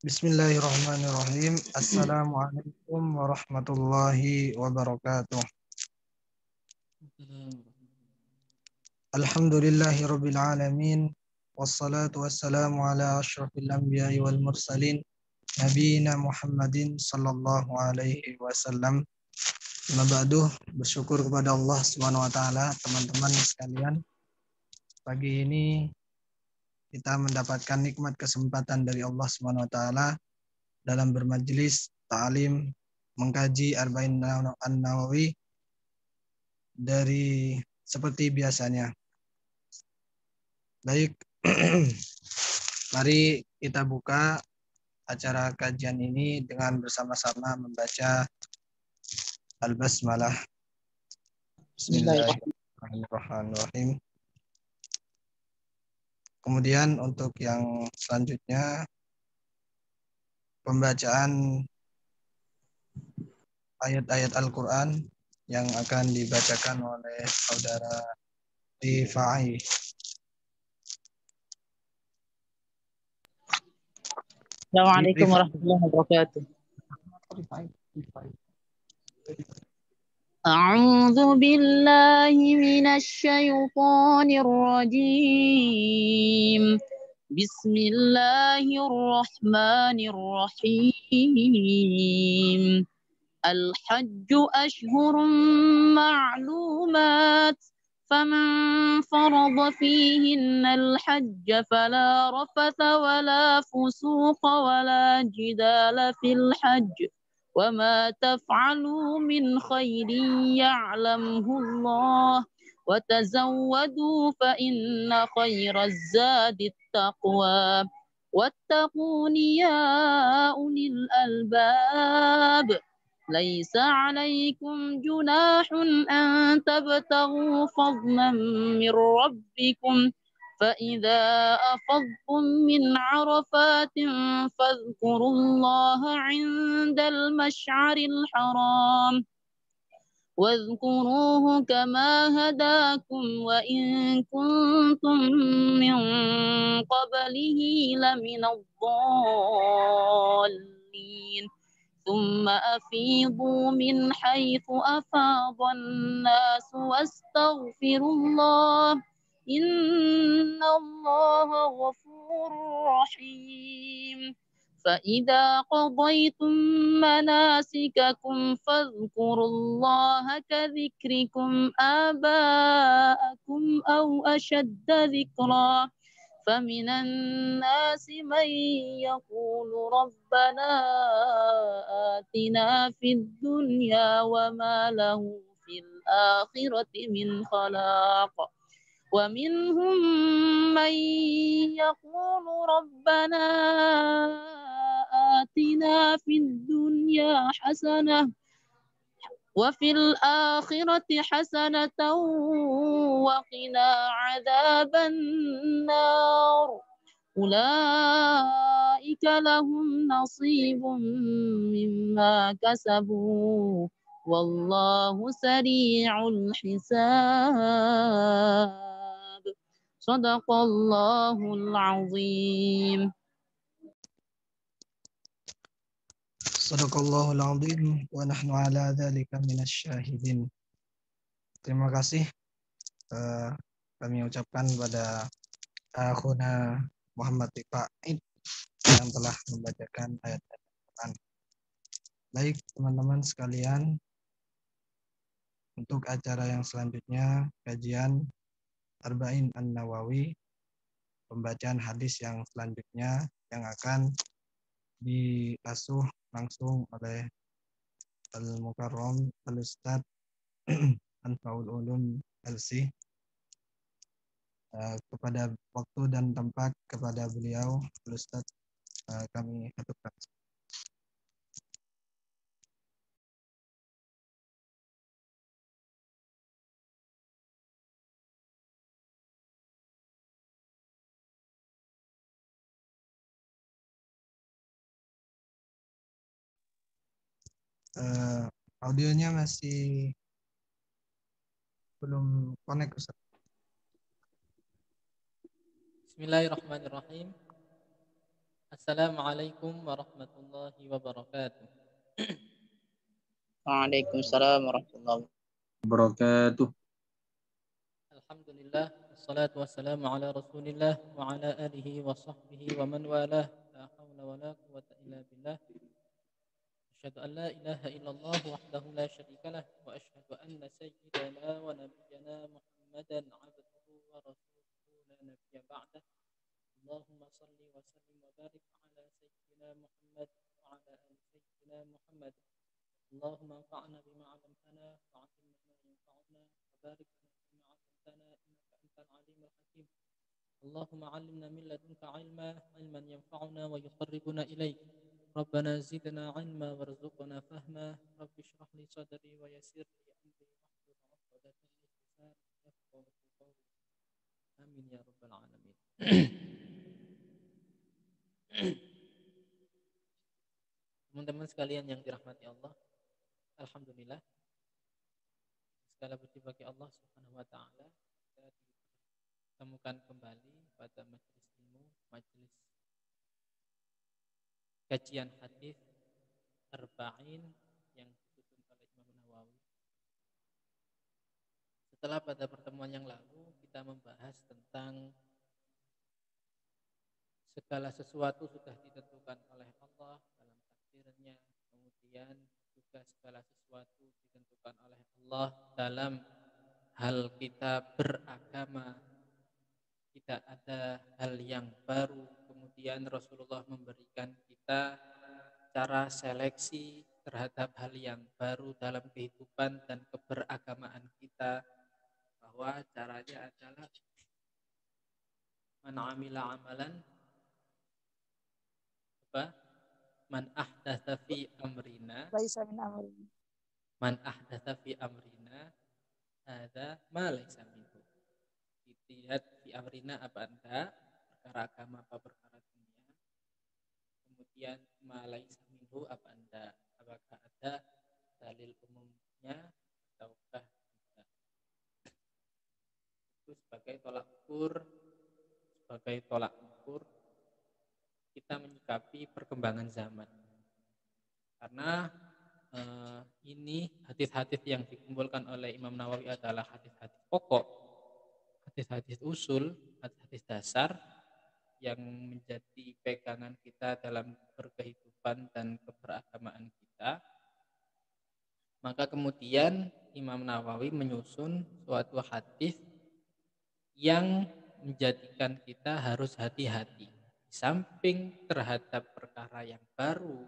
Bismillahirrahmanirrahim. Assalamualaikum warahmatullahi wabarakatuh. Alhamdulillahirabbil alamin. Wassalatu wassalamu ala asyrafil anbiya'i wal mursalin nabiyina Muhammadin sallallahu alaihi wasallam. Amma ba'du, bersyukur kepada Allah Subhanahu wa taala, teman-teman sekalian. Pagi ini kita mendapatkan nikmat kesempatan dari Allah Subhanahu wa taala dalam bermajlis ta'lim mengkaji Arba'in An-Nawawi dari seperti biasanya. Baik, mari kita buka acara kajian ini dengan bersama-sama membaca Al-Basmalah. Bismillahirrahmanirrahim. Kemudian untuk yang selanjutnya pembacaan ayat-ayat Al-Quran yang akan dibacakan oleh saudara Rifai. Assalamualaikum warahmatullahi wabarakatuh. A'udzu billahi minasy syaithanir rajim. Bismillahirrahmanirrahim. Al-hajju ashhurun ma'lumat. فمن فرض فيهن الحج فلا رفث ولا فسوق ولا جدال في الحج وما تفعلوا من خير يعلمه الله وتزودوا فإن خير الزاد التقوى واتقون يا أولي الألباب ليس عليكم جناح أن تبتغوا فضلا من ربكم فإذا أفضتم من عرفات فاذكروا الله عند المشعر الحرام واذكروه كما هداكم وإن كنتم من قبله لمن الضالين ثم أفيضوا من حيث أفاض الناس واستغفروا الله إن الله غفور رحيم فإذا قضيتم مناسككم فاذكروا الله كذكركم آباءكم أو أشد ذكرا فمن الناس من يقول ربنا آتنا في الدنيا وما له في الآخرة من خلاق ومنهم من يقول ربنا آتنا في الدنيا حسنة وفي الآخرة حسنة وقنا عذاب النار أولئك لهم نصيب مما كسبوا والله سريع الحساب صدق الله العظيم. Shadaqallahul azim wa nahnu ala dzalika minasyahidin. Terima kasih kami ucapkan kepada akhuna Muhammad Rifai yang telah membacakan ayat-ayat Al-Quran. Baik teman-teman sekalian, untuk acara yang selanjutnya kajian Arba'in An-Nawawi, pembacaan hadis yang selanjutnya yang akan diasuh langsung oleh Al-Mukarram Al-Ustaz Anfaul Ulum LC. Kepada waktu dan tempat kepada beliau Al-Ustaz kami aturkan. Audionya masih belum connect, Ustaz. Bismillahirrahmanirrahim. Assalamualaikum warahmatullahi wabarakatuh. Waalaikumsalam warahmatullahi Wabarakatuh. Alhamdulillah, wassalatu wassalamu ala rasulillah wa ala alihi wa sahbihi wa man walah. La hawla wa la quwwata illa billah. Asyhadu an la ilaha illallah wahdahu la syarikalah wa asyhadu anna sayyidana wa nabiyyana Muhammadan abduhu wa rasuluhu la nabiyya ba'dah. Allahumma salli wa sallim wa barik ala sayyidina Muhammad wa ala ali sayyidina Muhammad. اللهم انفعنا بما علمتنا وعلمنا ما ينفعنا وبارك لنا فيما علمتنا انك انت العليم الحكيم. اللهم علمنا من لدنك علما ينفعنا ويقربنا اليك. ربنا زدنا علما وارزقنا فهما. رب اشرح لي صدري ويسر لي امري واحلل عقدة من لساني يفقهوا قولي. امين يا رب العالمين. Teman-teman sekalian yang dirahmati Allah, alhamdulillah, segala puji bagi Allah Subhanahu wa taala, kita ditemukan kembali pada majelis ilmu, majelis kajian hadis Arba'in yang dituntun oleh Imam Nawawi. Setelah pada pertemuan yang lalu kita membahas tentang segala sesuatu sudah ditentukan oleh Allah dalam takdirnya, kemudian juga segala sesuatu ditentukan oleh Allah dalam hal kita beragama. Tidak ada hal yang baru. Kemudian Rasulullah memberikan kita cara seleksi terhadap hal yang baru dalam kehidupan dan keberagamaan kita, bahwa caranya adalah man amila amalan man ahdatsa fi amrina laisa min amrina. Man ahdatsa fi amrina hadza ma laisa minhu. Dilihat fi amrina apa Anda, perkara agama apa perkara dunia. Kemudian ma laisa minhu apa Anda, apakah ada dalil umumnya ataukah tidak. Itu sebagai tolak ukur kita menyikapi perkembangan zaman. Karena ini hadis-hadis yang dikumpulkan oleh Imam Nawawi adalah hadis-hadis pokok, hadis-hadis usul, hadis-hadis dasar yang menjadi pegangan kita dalam berkehidupan dan keberagamaan kita. Maka kemudian Imam Nawawi menyusun suatu hadis yang menjadikan kita harus hati-hati. Di samping terhadap perkara yang baru,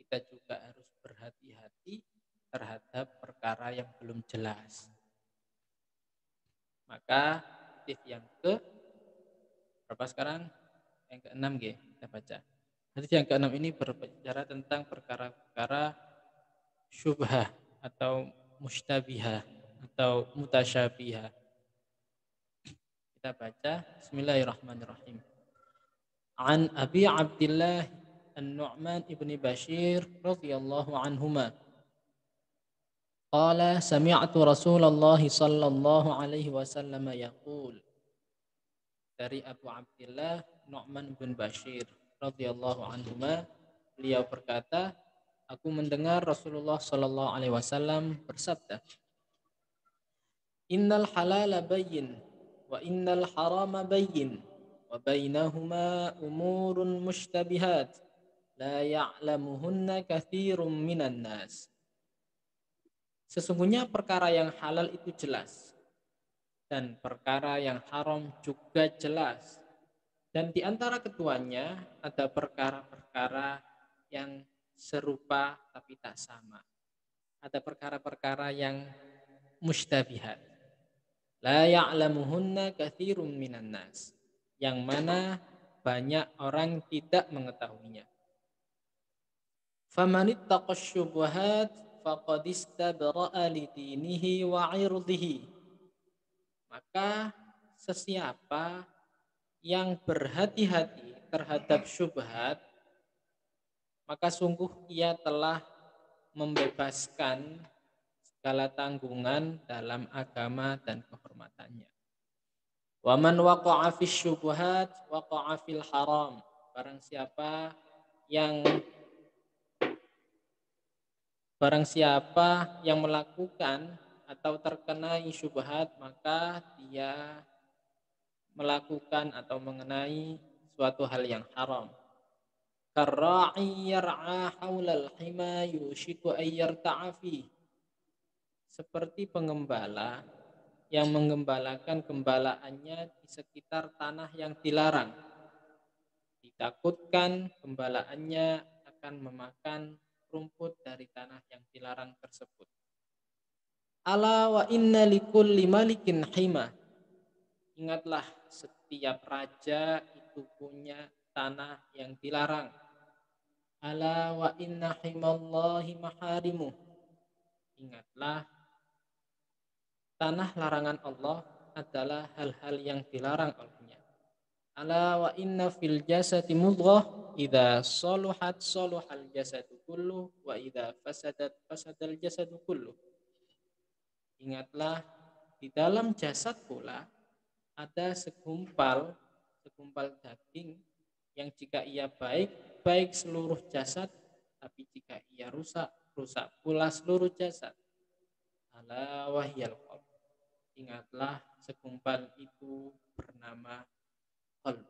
kita juga harus berhati-hati terhadap perkara yang belum jelas. Maka hadis yang berapa sekarang? Yang ke-6 kita baca. Hadis yang ke-6 ini berbicara tentang perkara-perkara syubhah atau mustabihah atau mutasyabihah. Kita baca. Bismillahirrahmanirrahim. An Abi Abdillah An-Nu'man ibni Bashir radhiyallahu anhuma qala sami'tu Rasulullah sallallahu alaihi wasallam yaqul. Dari Abu Abdillah Nu'man bin Bashir radhiyallahu anhuma, beliau berkata, aku mendengar Rasulullah sallallahu alaihi wasallam bersabda, innal halala bayyin wa innal harama bayyin wa bainahuma umurun mushtabihat la ya'lamuhunna katsirun minan nas. Sesungguhnya perkara yang halal itu jelas dan perkara yang haram juga jelas, dan di antara keduanya ada perkara-perkara yang serupa tapi tak sama. Ada perkara-perkara yang mushtabihat, la ya'lamuhunna katsirun minan nas, yang mana banyak orang tidak mengetahuinya. Famanittaqash syubhat faqad istabra'a li dinihi wa 'irdihi. Maka sesiapa yang berhati-hati terhadap syubhat, maka sungguh ia telah membebaskan segala tanggungan dalam agama dan kehormatannya. Wa man waqa'a fis syubhat waqa'a fil haram. Barang siapa yang melakukan atau terkena syubhat, maka dia melakukan atau mengenai suatu hal yang haram. Karra'i yar'a haulal hima yushiku ayyarta'a fi. Seperti pengembala yang menggembalakan gembalaannya di sekitar tanah yang dilarang. Ditakutkan gembalaannya akan memakan rumput dari tanah yang dilarang tersebut. Ala wa inna likulli malikin hima. Ingatlah, setiap raja itu punya tanah yang dilarang. Ala wa inna himallahi maharimuh. Ingatlah, tanah larangan Allah adalah hal-hal yang dilarang olehnya. Ala wa inna fil jasadi mudghah idza saluhat saluhal jasadu kullu wa idza fasadat fasadal jasadu kullu. Ingatlah, di dalam jasad pula ada segumpal daging yang jika ia baik seluruh jasad, tapi jika ia rusak pula seluruh jasad. Ala wahyal qalb. Ingatlah, segumpal itu bernama qalb.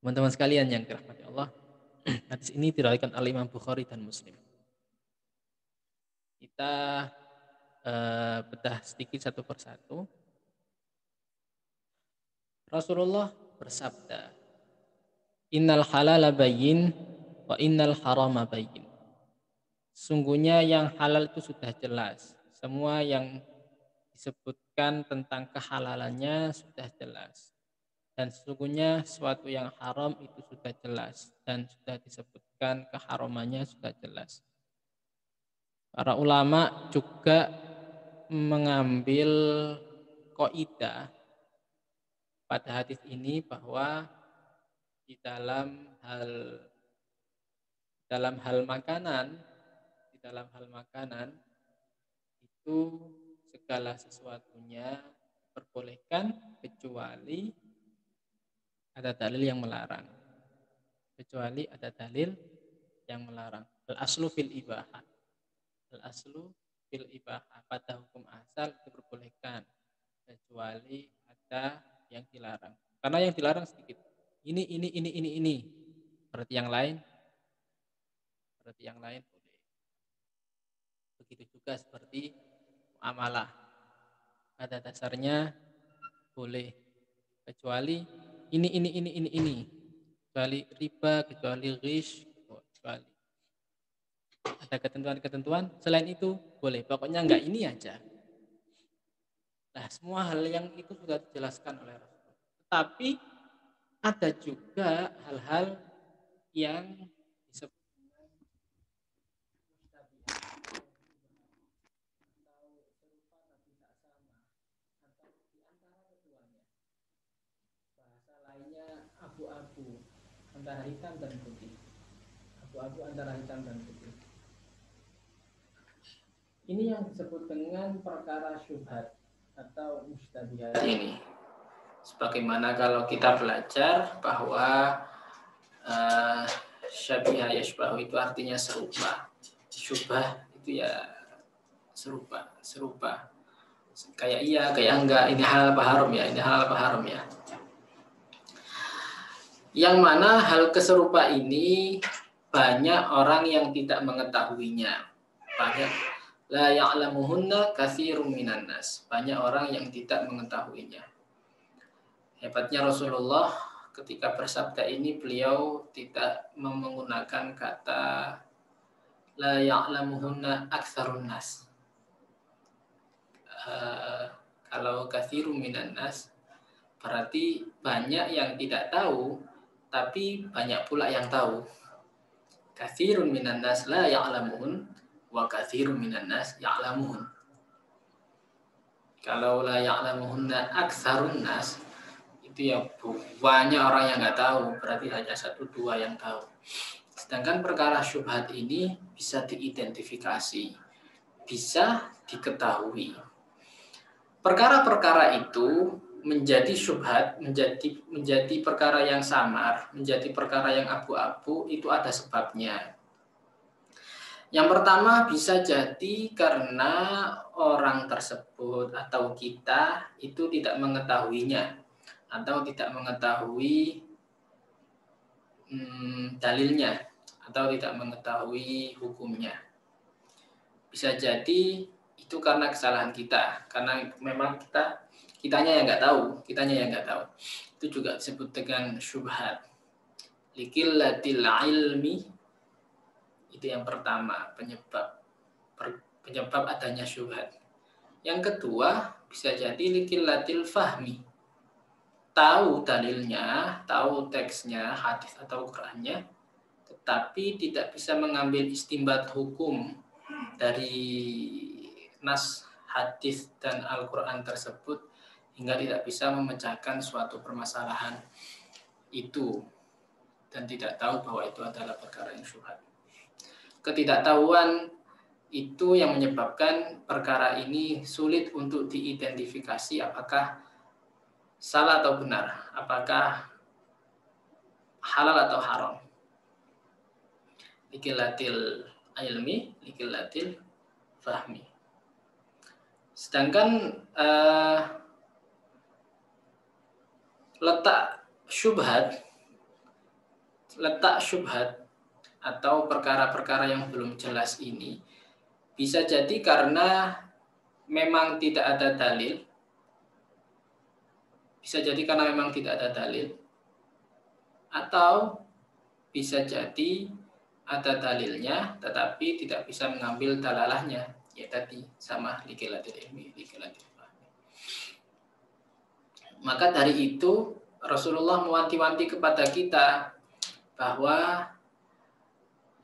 Teman-teman sekalian yang dirahmati Allah, hadis ini diriwayatkan oleh Imam Bukhari dan Muslim. Kita bedah sedikit satu persatu. Rasulullah bersabda, innal halala bayyin wa innal harama bayyin. Sungguhnya yang halal itu sudah jelas. Semua yang disebutkan tentang kehalalannya sudah jelas. Dan sesungguhnya suatu yang haram itu sudah jelas. Dan sudah disebutkan keharamannya sudah jelas. Para ulama juga mengambil kaidah pada hadis ini bahwa di dalam hal makanan itu segala sesuatunya diperbolehkan kecuali ada dalil yang melarang. Al-aslu fil ibahah. Pada hukum asal diperbolehkan kecuali ada yang dilarang. Karena yang dilarang sedikit. Ini. Berarti yang lain boleh. Begitu juga seperti muamalah. Pada dasarnya boleh kecuali ini. Kecuali riba, kecuali ghish, kecuali ada ketentuan. Selain itu boleh. Pokoknya enggak ini aja. Nah, semua hal yang itu sudah dijelaskan oleh Rasulullah. Tetapi ada juga hal-hal yang disebut lainnya abu-abu antara hitam dan putih. Ini yang disebut dengan perkara syubhat atau mustabihat ini. Sebagaimana kalau kita belajar bahwa syabihah yashbahu itu artinya serupa. Syubhah itu ya serupa. Kayak iya, kayak enggak, ini halal apa haram ya. Yang mana hal keserupa ini banyak orang yang tidak mengetahuinya. La ya'lamuhunna katsirun minan nas. Banyak orang yang tidak mengetahuinya. Hebatnya Rasulullah ketika bersabda ini, beliau tidak menggunakan kata la ya'lamuhunna aktsarun nas. Kalau katsirun minan nas berarti banyak yang tidak tahu, tapi banyak pula yang tahu. Katsirun minan nas la ya'lamun wa katsirun minan nas ya'lamun. Kalau la ya'lamuhunna aktsarun nas itu ya banyak orang yang enggak tahu, berarti hanya 1-2 yang tahu. Sedangkan perkara syubhat ini bisa diidentifikasi, bisa diketahui. Perkara-perkara itu menjadi syubhat, menjadi perkara yang samar, menjadi perkara yang abu-abu, itu ada sebabnya. Yang pertama bisa jadi karena orang tersebut atau kita itu tidak mengetahuinya atau tidak mengetahui dalilnya atau tidak mengetahui hukumnya. Bisa jadi itu karena kesalahan kita, karena memang kitanya yang nggak tahu, itu juga disebut dengan syubhat. Liqillatil ilmi, itu yang pertama, penyebab adanya syubhat. Yang kedua bisa jadi liqillatil fahmi, tahu dalilnya, tahu teksnya, hadis atau Qur'annya, tetapi tidak bisa mengambil istinbat hukum dari nas hadis dan Al-Quran tersebut, hingga tidak bisa memecahkan suatu permasalahan itu dan tidak tahu bahwa itu adalah perkara yang syubhat. Ketidaktahuan itu yang menyebabkan perkara ini sulit untuk diidentifikasi apakah salah atau benar, apakah halal atau haram. Liqillatil ilmi, liqillatil fahmi. Sedangkan letak syubhat atau perkara-perkara yang belum jelas ini bisa jadi karena memang tidak ada dalil. Bisa jadi karena memang tidak ada dalil, atau bisa jadi ada dalilnya tetapi tidak bisa mengambil dalalahnya, ya tadi sama liqillatil ilmi, liqillatil fahmi. Maka dari itu Rasulullah mewanti-wanti kepada kita bahwa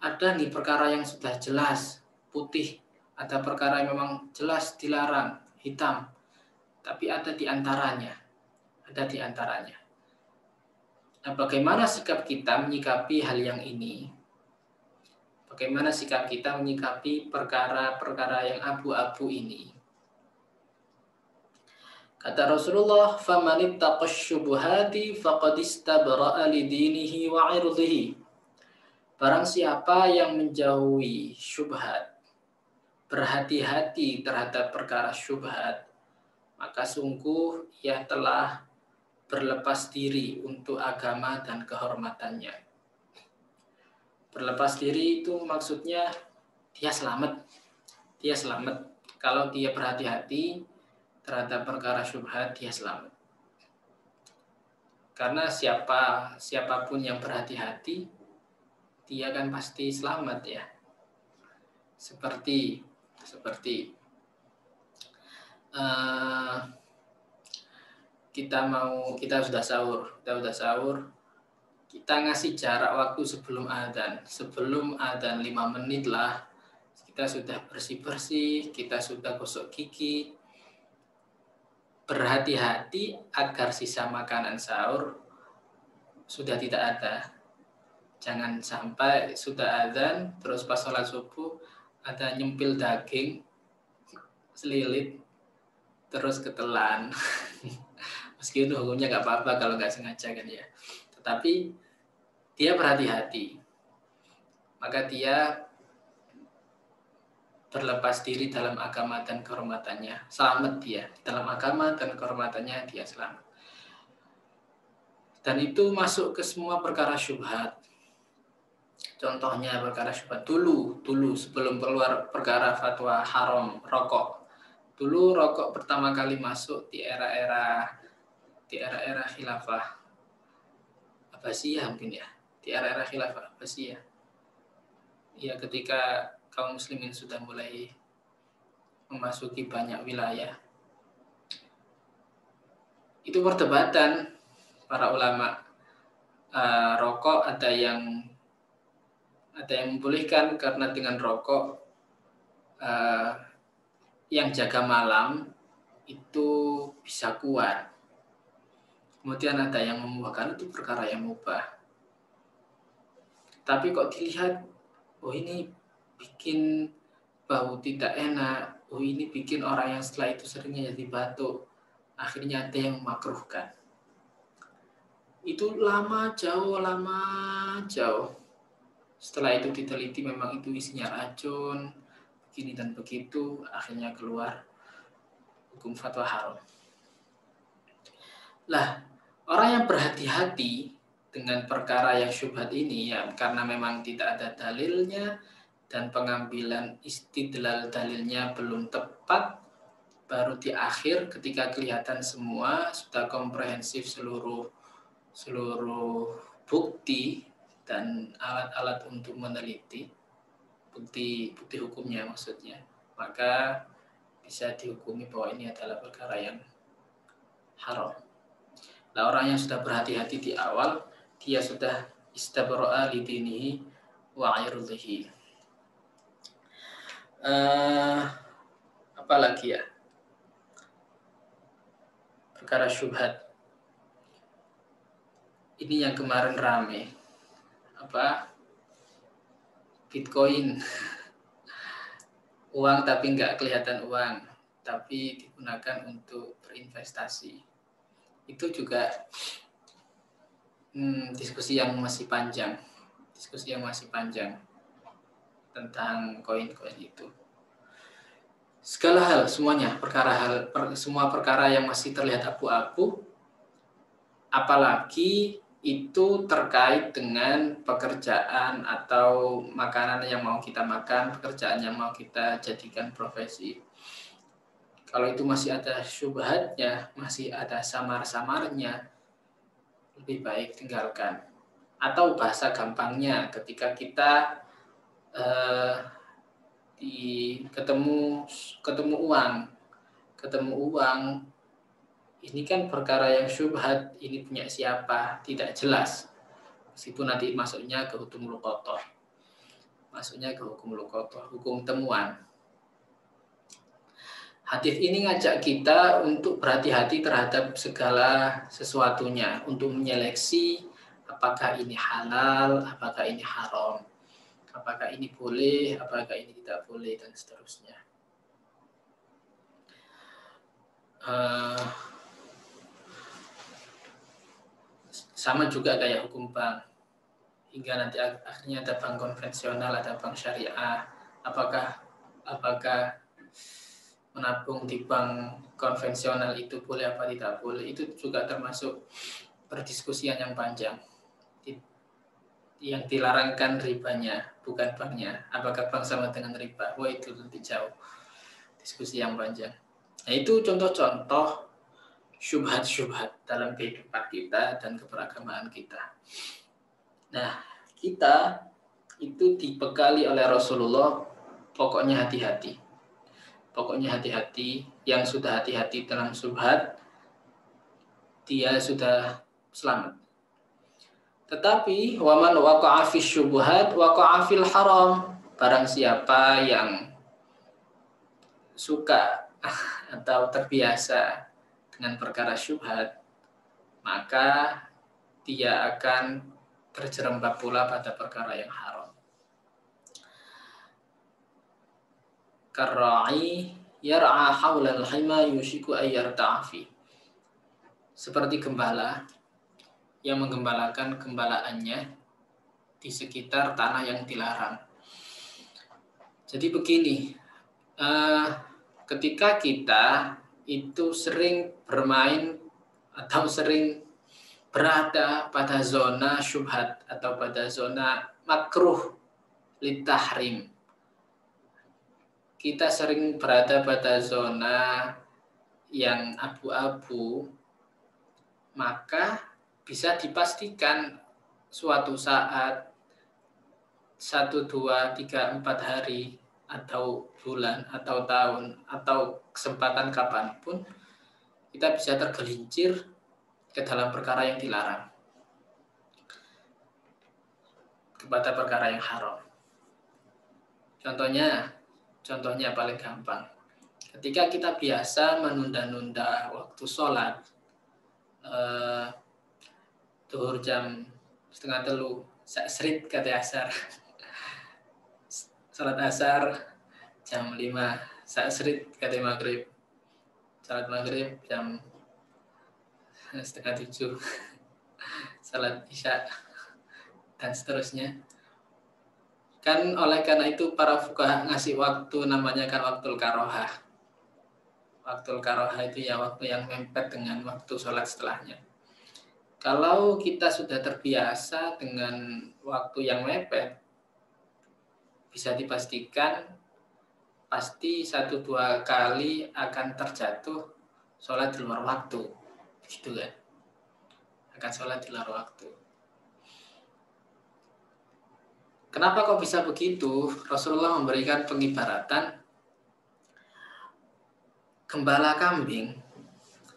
ada nih perkara yang sudah jelas putih, ada perkara yang memang jelas dilarang hitam, tapi ada di antaranya. Nah, bagaimana sikap kita menyikapi hal yang ini? Bagaimana sikap kita menyikapi perkara-perkara yang abu-abu ini? Kata Rasulullah, "Faman ittaqash syubuhati faqad istabra'a lidinihi wa 'irdihi." Barang siapa yang menjauhi syubhat, berhati-hati terhadap perkara syubhat, maka sungguh ia telah berlepas diri untuk agama dan kehormatannya. Berlepas diri itu maksudnya dia selamat. Kalau dia berhati-hati terhadap perkara syubhat, dia selamat. Karena siapapun yang berhati-hati, dia kan pasti selamat ya. Seperti kita sudah sahur, kita ngasih jarak waktu sebelum adzan 5 menit lah, kita sudah bersih-bersih, kita sudah gosok gigi, berhati-hati agar sisa makanan sahur sudah tidak ada. Jangan sampai sudah adzan terus pas sholat subuh ada nyempil daging selilit terus ketelan. Meskipun hukumnya nggak apa-apa kalau nggak sengaja kan ya. Tetapi dia berhati-hati, maka dia berlepas diri dalam agama dan kehormatannya. Selamat dia dalam agama dan kehormatannya, dia selamat. Dan itu masuk ke semua perkara syubhat. Contohnya perkara syubhat dulu sebelum keluar perkara fatwa haram rokok. Dulu rokok pertama kali masuk di era-era khilafah Abbasiyah mungkin ya. Di era-era khilafah Abbasiyah. Ya, ketika kaum muslimin sudah mulai memasuki banyak wilayah. Itu perdebatan para ulama. Rokok ada yang membolehkan karena dengan rokok yang jaga malam itu bisa kuat. Kemudian ada yang memubahkan, itu perkara yang mubah. Tapi kok dilihat, oh ini bikin bau tidak enak, oh ini bikin orang yang setelah itu seringnya jadi batuk, akhirnya ada yang memakruhkan. Itu lama jauh. Setelah itu diteliti memang itu isinya racun, begini dan begitu, akhirnya keluar hukum fatwa haram. Lah, orang yang berhati-hati dengan perkara yang syubhat ini ya karena memang tidak ada dalilnya dan pengambilan istidlal dalilnya belum tepat, baru di akhir ketika kelihatan semua sudah komprehensif seluruh bukti dan alat-alat untuk meneliti bukti hukumnya maksudnya, maka bisa dihukumi bahwa ini adalah perkara yang haram. Nah, orang yang sudah berhati-hati di awal, dia sudah istabra'a li dinihi wa 'irdihi. Apalagi ya? Perkara syubhat. Ini yang kemarin rame. Bitcoin. Uang tapi nggak kelihatan uang, tapi digunakan untuk berinvestasi. Itu juga diskusi yang masih panjang tentang koin-koin itu. Segala hal, semuanya semua perkara yang masih terlihat abu-abu, apalagi itu terkait dengan pekerjaan atau makanan yang mau kita makan, pekerjaan yang mau kita jadikan profesi. Kalau itu masih ada syubhatnya, masih ada samar-samarnya, lebih baik tinggalkan. Atau bahasa gampangnya, ketika kita ketemu uang, ini kan perkara yang syubhat, ini punya siapa, tidak jelas. Meskipun nanti masuknya ke hukum luqathah. Hukum temuan. Hadis ini ngajak kita untuk berhati-hati terhadap segala sesuatunya, untuk menyeleksi apakah ini halal, apakah ini haram, apakah ini boleh, apakah ini tidak boleh, dan seterusnya. Sama juga kayak hukum bank. Hingga nanti akhirnya ada bank konvensional, ada bank syariah. Apakah menabung di bank konvensional itu boleh apa tidak boleh? Itu juga termasuk perdiskusian yang panjang. Yang dilarangkan ribanya, bukan banknya. Apakah bank sama dengan riba? Wah, itu nanti jauh. Diskusi yang panjang. Nah, itu contoh-contoh syubhat-syubhat dalam kehidupan kita dan keberagamaan kita. Nah, kita itu dibekali oleh Rasulullah, pokoknya hati-hati. Yang sudah hati-hati dalam syubhat, dia sudah selamat. Tetapi waman waqa'a fi syubhat waqa'a fil haram. Barang siapa yang suka atau terbiasa dengan perkara syubhat, maka dia akan terjerembab pula pada perkara yang haram. Karra'i yar'a haulal hima yushiku ayyarta'afi. Seperti gembala yang menggembalakan gembalaannya di sekitar tanah yang dilarang. Jadi begini, ketika kita itu sering bermain atau sering berada pada zona syubhat atau pada zona makruh litahrim, kita sering berada pada zona yang abu-abu, maka bisa dipastikan suatu saat 1, 2, 3, 4 hari atau bulan atau tahun atau kesempatan kapanpun kita bisa tergelincir ke dalam perkara yang dilarang, kepada perkara yang haram. Contohnya paling gampang, ketika kita biasa menunda-nunda waktu sholat, duhur jam 2:30, sa'srit kata asar. Salat asar jam 5, sa'srit kata maghrib. Salat maghrib jam 6:30 salat isya dan seterusnya. Kan oleh karena itu para fuqaha ngasih waktu namanya kan waktul karohah. Waktul karohah itu ya waktu yang mepet dengan waktu sholat setelahnya. Kalau kita sudah terbiasa dengan waktu yang mepet, bisa dipastikan pasti 1-2 kali akan terjatuh sholat di luar waktu. Gitu kan? Akan sholat di luar waktu. Kenapa kok bisa begitu? Rasulullah memberikan pengibaratan gembala kambing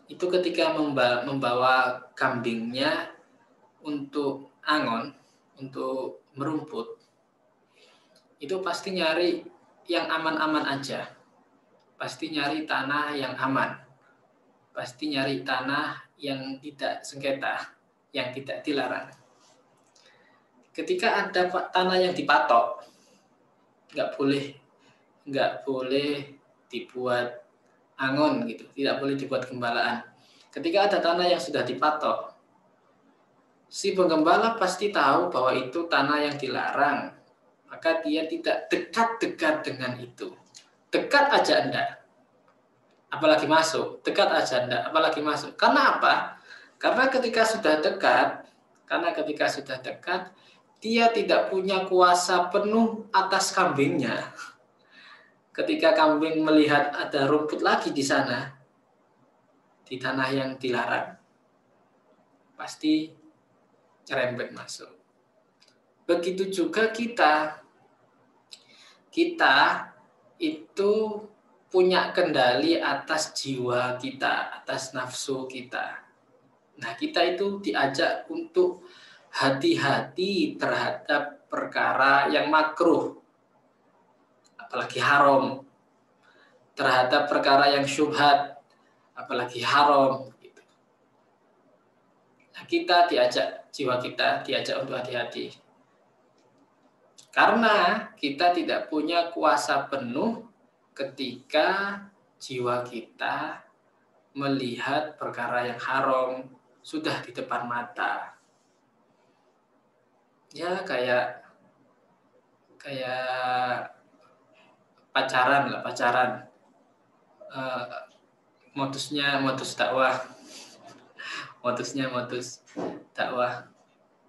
itu ketika membawa kambingnya untuk angon, untuk merumput, itu pasti nyari yang aman-aman aja. Pasti nyari tanah yang aman. Pasti nyari tanah yang tidak sengketa, yang tidak dilarang. Ketika ada tanah yang dipatok, nggak boleh dibuat angon gitu, tidak boleh dibuat gembalaan. Ketika ada tanah yang sudah dipatok, si penggembala pasti tahu bahwa itu tanah yang dilarang, maka dia tidak dekat-dekat dengan itu. Dekat aja enggak, apalagi masuk. Dekat aja enggak, apalagi masuk. Karena apa? Karena ketika sudah dekat, dia tidak punya kuasa penuh atas kambingnya. Ketika kambing melihat ada rumput lagi di sana, di tanah yang dilarang, pasti nyerempet masuk. Begitu juga kita itu punya kendali atas jiwa kita, atas nafsu kita. Nah, kita itu diajak untuk hati-hati terhadap perkara yang makruh, apalagi haram, terhadap perkara yang syubhat, apalagi haram. Gitu. Nah, kita diajak, jiwa kita diajak untuk hati-hati. Karena kita tidak punya kuasa penuh ketika jiwa kita melihat perkara yang haram sudah di depan mata. Ya kayak pacaran. Modusnya modus dakwah.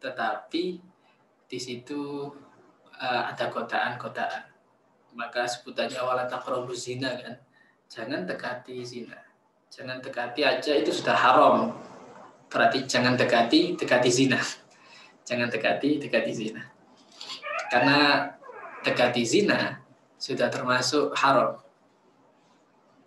Tetapi di situ ada godaan. Maka sebutannya wala taqrabuz zina kan. Jangan dekati zina. Jangan dekati aja itu sudah haram. Berarti jangan dekati zina. Jangan dekati zina. Karena dekati zina sudah termasuk haram.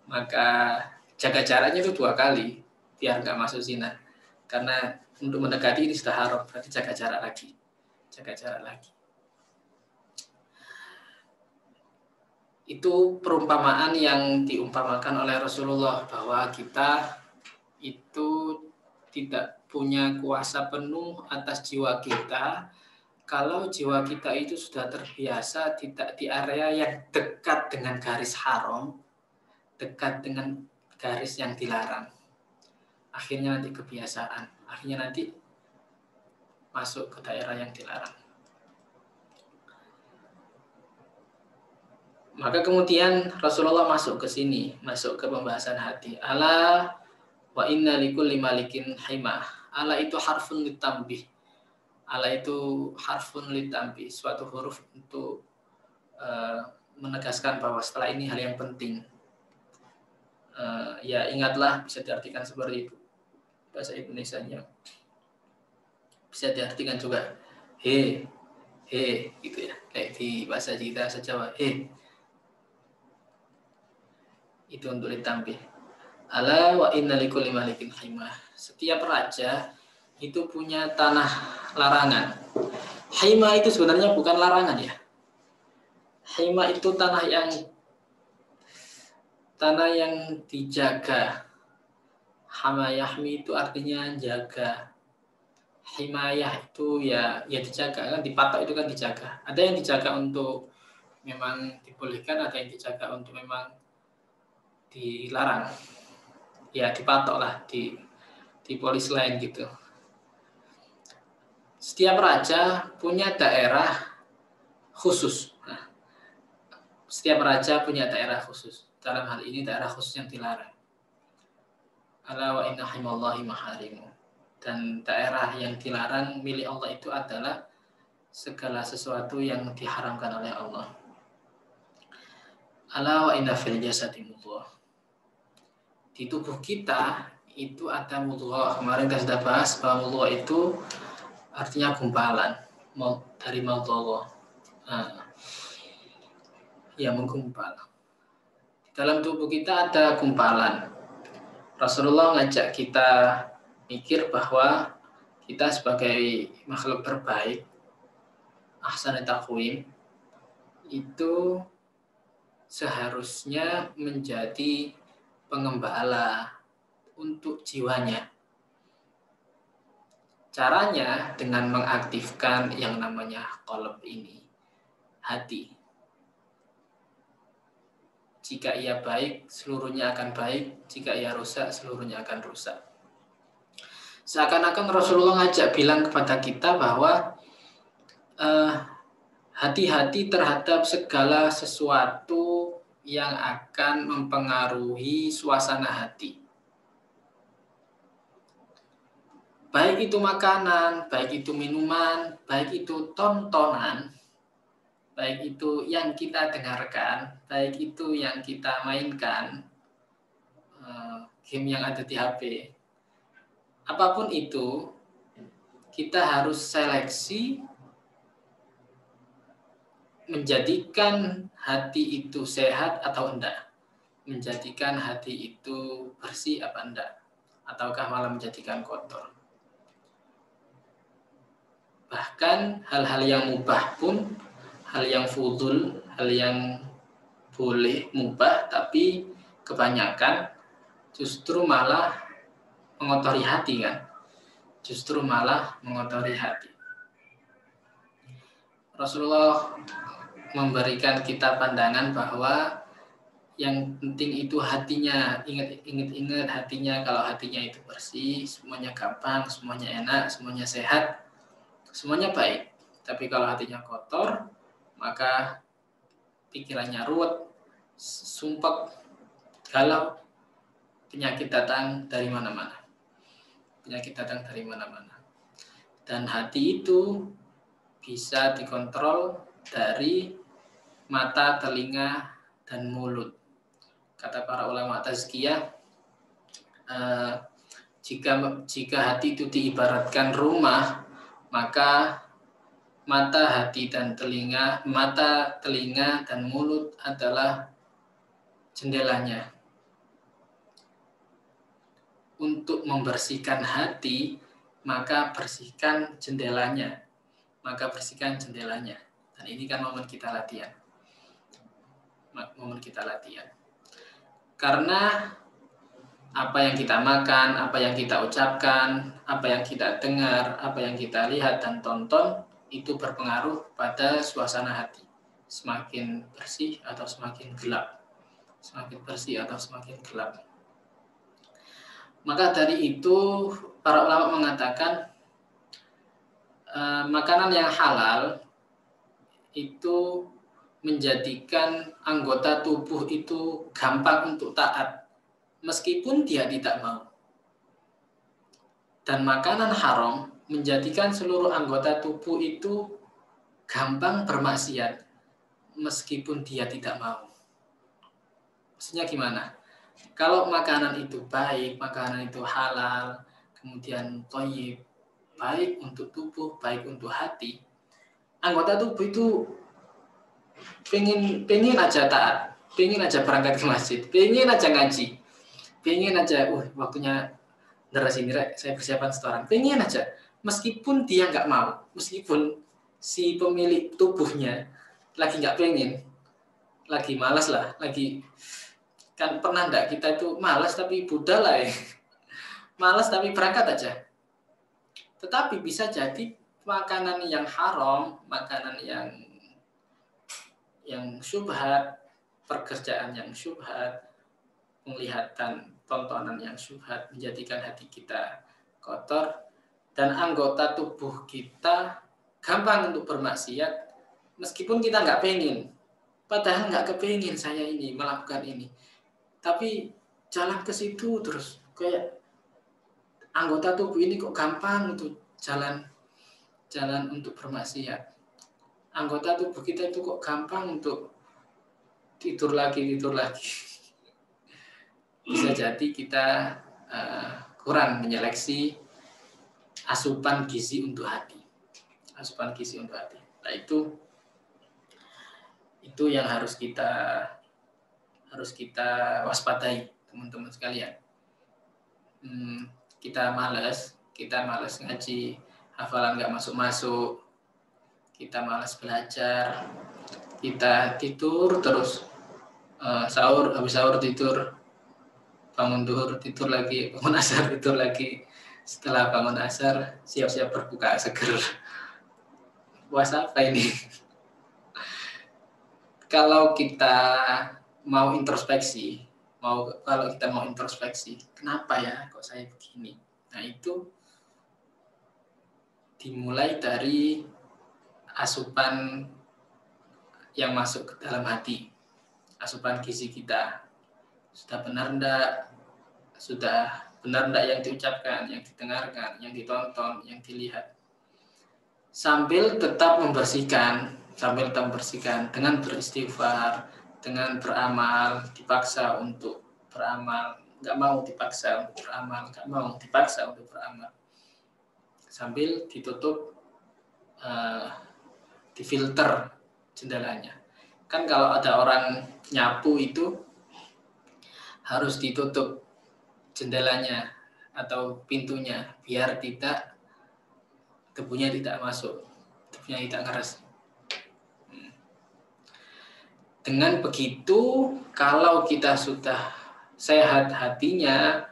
Maka jaga jaraknya itu 2 kali biar nggak masuk zina. Karena untuk mendekati ini sudah haram, berarti jaga jarak lagi. Itu perumpamaan yang diumpamakan oleh Rasulullah bahwa kita itu tidak punya kuasa penuh atas jiwa kita kalau jiwa kita itu sudah terbiasa tidak di area yang dekat dengan garis haram, dekat dengan garis yang dilarang. Akhirnya nanti kebiasaan, akhirnya nanti masuk ke daerah yang dilarang. Maka kemudian Rasulullah masuk ke sini, masuk ke pembahasan hati. Ala wa inna likulli malikin himah. Ala itu harfun litanbih. Ala itu harfun litanbih, suatu huruf untuk menegaskan bahwa setelah ini hal yang penting. Ya ingatlah, bisa diartikan seperti itu. Bahasa Indonesianya. Bisa diartikan juga he gitu ya. Kayak di bahasa kita Jawa, he. Itu untuk ditambih. Ala wa inna likulli malikin himah. Setiap raja itu punya tanah larangan. Himah itu sebenarnya bukan larangan ya. Himah itu tanah yang dijaga. Hamayahmi itu artinya jaga. Himayah itu ya dijaga kan, dipatok itu kan dijaga. Ada yang dijaga untuk memang dibolehkan, ada yang dijaga untuk memang dilarang. Ya dipatok lah, di polis lain gitu. Setiap raja punya daerah khusus. Nah, setiap raja punya daerah khusus. Dalam hal ini daerah khusus yang dilarang. Ala wa inna himallahi maharimu. Dan daerah yang dilarang milik Allah itu adalah segala sesuatu yang diharamkan oleh Allah. Ala wa inna fil jasadi mudghah. Di tubuh kita itu ada mudghah. Kemarin kita sudah bahas bahwa mudghah itu artinya gumpalan dari mudghah. Ya, menggumpal. Dalam tubuh kita ada gumpalan. Rasulullah ngajak kita mikir bahwa kita sebagai makhluk terbaik, ahsanut taqwim, itu seharusnya menjadi pengembala untuk jiwanya. Caranya dengan mengaktifkan yang namanya qalb ini, hati. Jika ia baik, seluruhnya akan baik. Jika ia rusak, seluruhnya akan rusak. Seakan-akan Rasulullah ngajak bilang kepada kita bahwa hati-hati terhadap segala sesuatu yang akan mempengaruhi suasana hati. Baik itu makanan, baik itu minuman, baik itu tontonan, baik itu yang kita dengarkan, baik itu yang kita mainkan, game yang ada di HP. Apapun itu, kita harus seleksi menjadikan hati itu sehat atau enggak. Menjadikan hati itu bersih apa enggak. Ataukah malah menjadikan kotor. Bahkan hal-hal yang mubah pun, hal yang fudul, hal yang boleh mubah, tapi kebanyakan justru malah mengotori hati kan. Justru malah mengotori hati. Rasulullah memberikan kita pandangan bahwa yang penting itu hatinya, ingat hatinya. Kalau hatinya itu bersih, semuanya gampang, semuanya enak, semuanya sehat, semuanya baik. Tapi kalau hatinya kotor, maka pikirannya ruwet, sumpek, galau, penyakit datang dari mana-mana. Penyakit datang dari mana-mana. Dan hati itu bisa dikontrol dari mata, telinga, dan mulut. Kata para ulama tazkiyah, jika hati itu diibaratkan rumah, maka mata, telinga, dan mulut adalah jendelanya. Untuk membersihkan hati, maka bersihkan jendelanya. Dan ini kan momen kita latihan. Karena apa yang kita makan, apa yang kita ucapkan, apa yang kita dengar, apa yang kita lihat dan tonton, itu berpengaruh pada suasana hati. Semakin bersih atau semakin gelap. Semakin bersih atau semakin gelap. Maka dari itu para ulama mengatakan makanan yang halal itu menjadikan anggota tubuh itu gampang untuk taat meskipun dia tidak mau. Dan makanan haram menjadikan seluruh anggota tubuh itu gampang bermaksiat meskipun dia tidak mau. Maksudnya gimana? Kalau makanan itu baik, makanan itu halal, kemudian thayyib, baik untuk tubuh, baik untuk hati, anggota tubuh itu pengen aja taat, pengen aja berangkat ke masjid, pengen aja ngaji, pengen aja, waktunya deras ini, saya persiapan setoran, pengen aja, meskipun dia nggak mau, meskipun si pemilik tubuhnya lagi nggak pengen, lagi malas lah, lagi kan pernah enggak kita itu malas tapi budal lah ya. Malas tapi berangkat aja. Tetapi bisa jadi makanan yang haram, makanan yang syubhat, pekerjaan yang syubhat, penglihatan tontonan yang syubhat menjadikan hati kita kotor, dan anggota tubuh kita gampang untuk bermaksiat meskipun kita nggak pengen. Padahal nggak kepengin saya ini melakukan ini, tapi jalan ke situ terus. Kayak anggota tubuh ini kok gampang untuk jalan untuk bermaksiat. Anggota tubuh kita itu kok gampang untuk tidur lagi. Bisa jadi kita kurang menyeleksi asupan gizi untuk hati. Nah, itu yang harus kita waspadai, teman-teman sekalian. Kita malas ngaji, hafalan nggak masuk, kita malas belajar, kita tidur terus, sahur, habis sahur tidur, bangun duhur tidur lagi, bangun asar tidur lagi, setelah bangun asar siap-siap berbuka seger. Puasa apa ini? Kalau kita mau introspeksi, kenapa ya kok saya begini? Nah, itu dimulai dari asupan yang masuk ke dalam hati, asupan gizi kita. Sudah benar enggak yang diucapkan, yang didengarkan, yang ditonton, yang dilihat. Sambil tetap membersihkan dengan beristighfar, dengan beramal, dipaksa untuk beramal, nggak mau dipaksa untuk beramal, sambil ditutup, difilter jendelanya. Kan kalau ada orang nyapu itu harus ditutup jendelanya atau pintunya biar debunya tidak masuk, debunya tidak ngeres. Dengan begitu, kalau kita sudah sehat hatinya,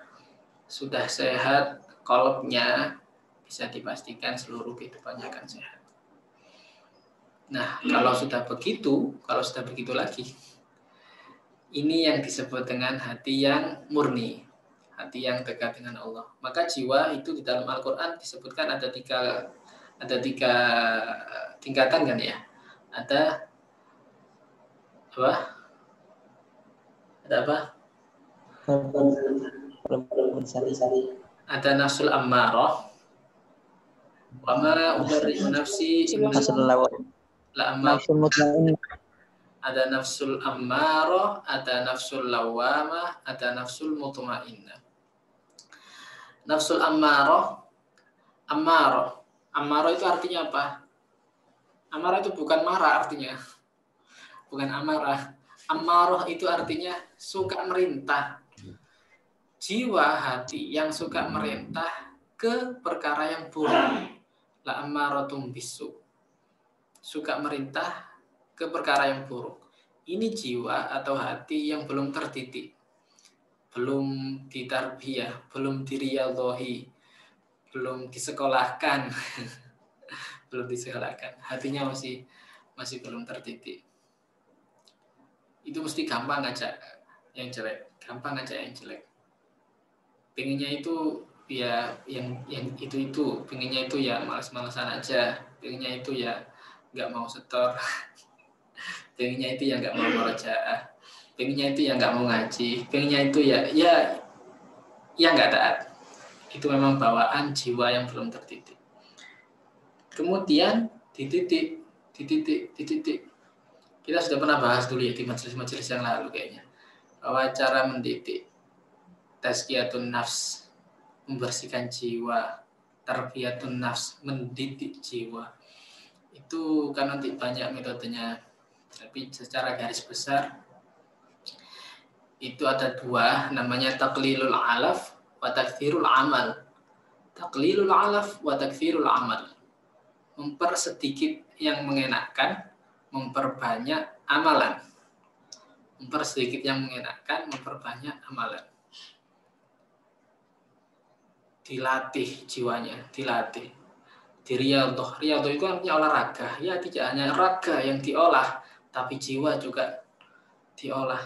sudah sehat kolbnya, bisa dipastikan seluruh kehidupannya akan sehat. Nah, kalau sudah begitu lagi, ini yang disebut dengan hati yang murni, hati yang dekat dengan Allah. Maka jiwa itu di dalam Al-Quran disebutkan ada tiga tingkatan kan ya. Ada apa? Ada nafsul ammarah, wa ma ubarri'u nafsi Nafsul mutmainnah. Ada nafsul ammarah, ada nafsul lawamah, ada nafsul mutmainnah. Nafsul ammarah itu artinya apa? Amarah itu bukan marah artinya. Bukan amarah. Ammarah itu artinya suka merintah. Jiwa hati yang suka merintah ke perkara yang buruk. La ammaratum bisu. Suka merintah ke perkara yang buruk. Ini jiwa atau hati yang belum terdidik. Belum ditarbiyah, belum diriyadhahi, belum disekolahkan. Hatinya masih belum terdidik. Itu mesti gampang ngajak yang jelek. Pengennya itu ya yang itu, pengennya itu ya malas-malasan aja, pengennya itu ya nggak mau setor, pengennya itu ya nggak mau murajaah, pengennya itu ya nggak mau ngaji, pengennya itu ya nggak taat. Itu memang bawaan jiwa yang belum terdidik. Kemudian dititik. Kita sudah pernah bahas dulu ya di majelis-majelis yang lalu kayaknya, bahwa cara mendidik tazkiyatun nafs, membersihkan jiwa, tarbiyatun nafs, mendidik jiwa, itu kan nanti banyak metodenya, tapi secara garis besar itu ada dua, namanya taqlilul alaf wa takthirul amal. Taqlilul alaf wa takthirul amal, mempersedikit yang mengenakan, memperbanyak amalan. Mempersedikit yang mengenakan, memperbanyak amalan. Dilatih jiwanya, dilatih. Riyadhah itu artinya olahraga. Ya, tidak hanya raga yang diolah, tapi jiwa juga diolah,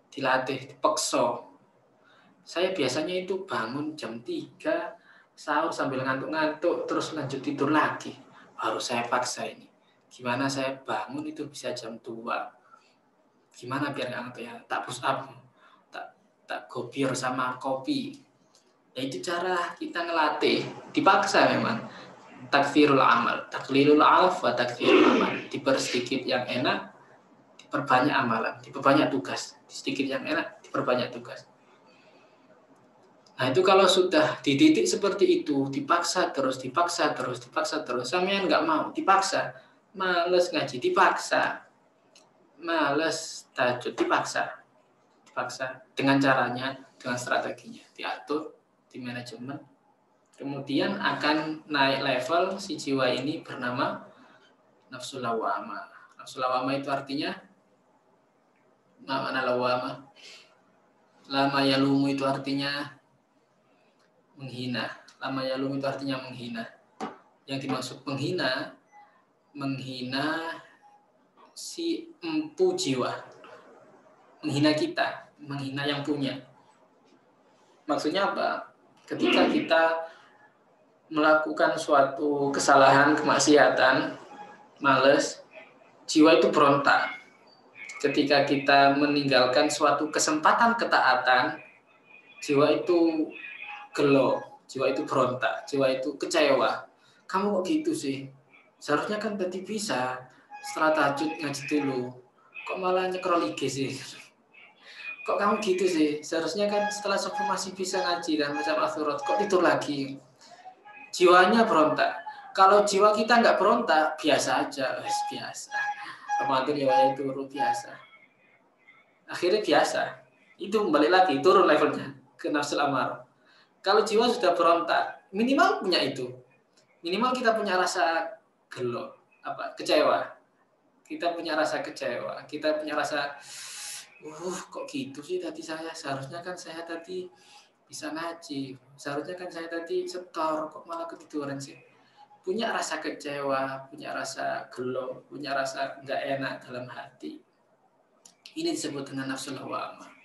dilatih, dipaksa. Saya biasanya itu bangun jam 3, sahur sambil ngantuk-ngantuk, terus lanjut tidur lagi. Baru saya paksa ini. Gimana saya bangun itu bisa jam 2. Gimana biar nggak ngantuk ya? Tak push up, tak gobior sama kopi. Ya itu cara kita ngelatih. Dipaksa memang. Takfirul amal, taklilul alaf wa takfirul amal. Dipersedikit yang enak, diperbanyak amalan, diperbanyak tugas. Sedikit yang enak, diperbanyak tugas. Nah itu kalau sudah di titik seperti itu, dipaksa terus, sampean nggak mau, dipaksa, males ngaji, dipaksa, males tahajud, dipaksa, dengan caranya, dengan strateginya, diatur, di manajemen, kemudian akan naik level si jiwa ini bernama nafsul lawamah. Nafsul lawamah itu artinya, mana lawamah? Lama yalumu itu artinya menghina. Lama yalum itu artinya menghina. Yang dimaksud menghina si empu jiwa, menghina kita, menghina yang punya. Maksudnya apa? Ketika kita melakukan suatu kesalahan, kemaksiatan, males, jiwa itu berontak. Ketika kita meninggalkan suatu kesempatan ketaatan, jiwa itu gelo, jiwa itu berontak, jiwa itu kecewa. Kamu kok gitu sih? Seharusnya kan tadi bisa setelah tahajud ngaji dulu. Kok malah nyekrol IG sih? Kok kamu gitu sih? Seharusnya kan setelah subuh masih bisa ngaji dan baca al-surat. Kok tidur lagi? Jiwanya berontak. Kalau jiwa kita nggak berontak, biasa aja, biasa. Ramadan jiwanya turun biasa. Akhirnya biasa. Itu balik lagi, turun levelnya ke nafsul amarah. Kalau jiwa sudah berontak, minimal punya itu. Minimal kita punya rasa gelo, kecewa. Kita punya rasa kecewa. Kita punya rasa, kok gitu sih tadi saya. Seharusnya kan saya tadi bisa ngaji. Seharusnya kan saya tadi setor, kok malah ketiduran sih. Punya rasa kecewa, punya rasa gelo, punya rasa nggak enak dalam hati. Ini disebut dengan nafsul lawamah.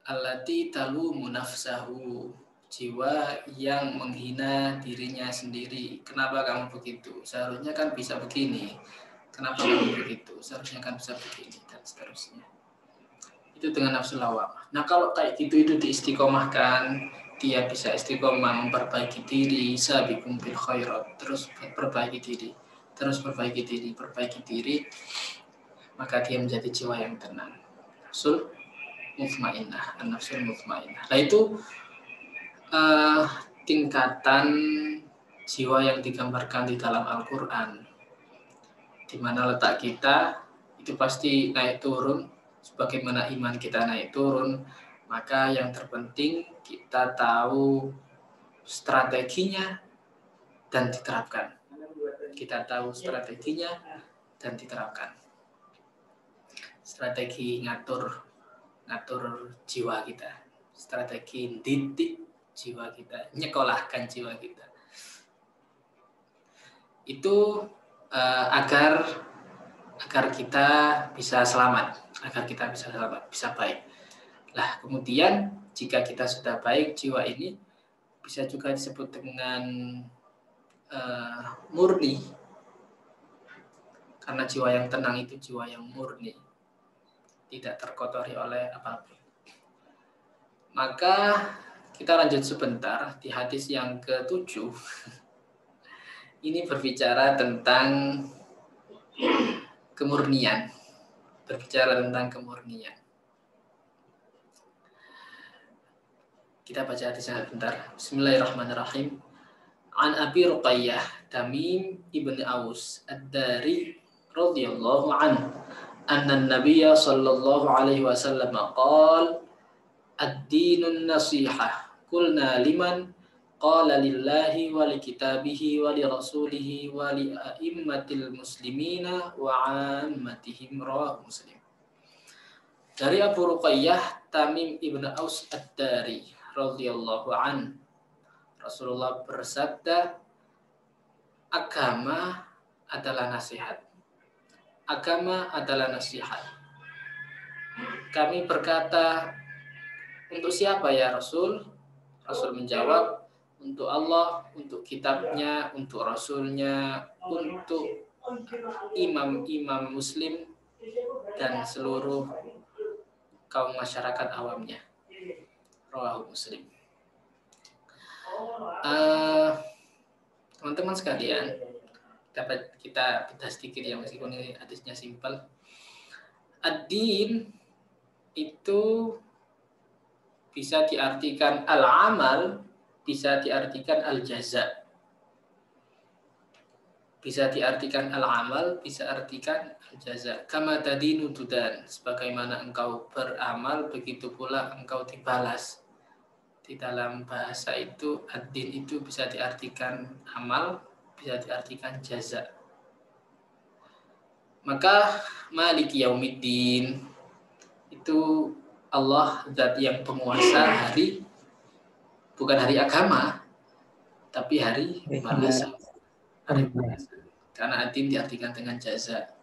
Allati talumu nafsahu, jiwa yang menghina dirinya sendiri. Kenapa kamu begitu? Seharusnya kan bisa begini. Kenapa kamu begitu? Seharusnya kan bisa begini, dan seterusnya. Itu dengan nafsu lawamah. Nah kalau kayak gitu itu diistiqomahkan, dia bisa istiqomah memperbaiki diri, sabiqum bil khairat, terus perbaiki diri, maka dia menjadi jiwa yang tenang. Nafsul mutmainnah, an-nafsul mutmainnah. Nah itu tingkatan jiwa yang digambarkan di dalam Al-Quran. Di mana letak kita itu pasti naik turun, sebagaimana iman kita naik turun. Maka yang terpenting kita tahu strateginya dan diterapkan. Kita tahu strateginya dan diterapkan. Strategi ngatur jiwa kita, strategi didik jiwa kita, nyekolahkan jiwa kita. Itu agar kita bisa selamat, bisa baik. Lah kemudian jika kita sudah baik, jiwa ini bisa juga disebut dengan murni, karena jiwa yang tenang itu jiwa yang murni, tidak terkotori oleh apapun. Maka kita lanjut sebentar di hadis yang ke-7. Ini berbicara tentang kemurnian. Kita baca hadisnya sebentar. Bismillahirrahmanirrahim. An Abi Ruqayyah Tamim ibn Aus ad-Dari radhiyallahu anhu anna an-nabiyya sallallahu alaihi wasallam qala ad-dinun nasihah. Qulna liman? Qala lillahi wa li kitabihi wa li rasulihi wa li a'immatil muslimina wa 'ammatihim, rawahu Muslim. Dari Abu Ruqayyah Tamim ibn Aus ad-Dari radhiyallahu an, Rasulullah bersabda, agama adalah nasihat. Agama adalah nasihat. Kami berkata, untuk siapa ya Rasul? Rasul menjawab, untuk Allah, untuk kitabnya, untuk rasulnya, untuk imam-imam muslim dan seluruh kaum masyarakat awamnya. Rawahu Muslim. Teman-teman sekalian, dapat kita bedah sedikit ya, meskipun ini hadisnya simpel. Ad-din itu bisa diartikan al-amal, bisa diartikan al-jaza. Bisa diartikan al-amal, bisa artikan al-jaza. Kama tadinu tudan, sebagaimana engkau beramal, begitu pula engkau dibalas. Di dalam bahasa itu, ad-din itu bisa diartikan amal, bisa diartikan jaza. Maka Maliki Yaumiddin itu Allah zat yang penguasa hari, bukan hari agama, tapi hari balasan. Hari balasan. Karena ad-din diartikan dengan jaza.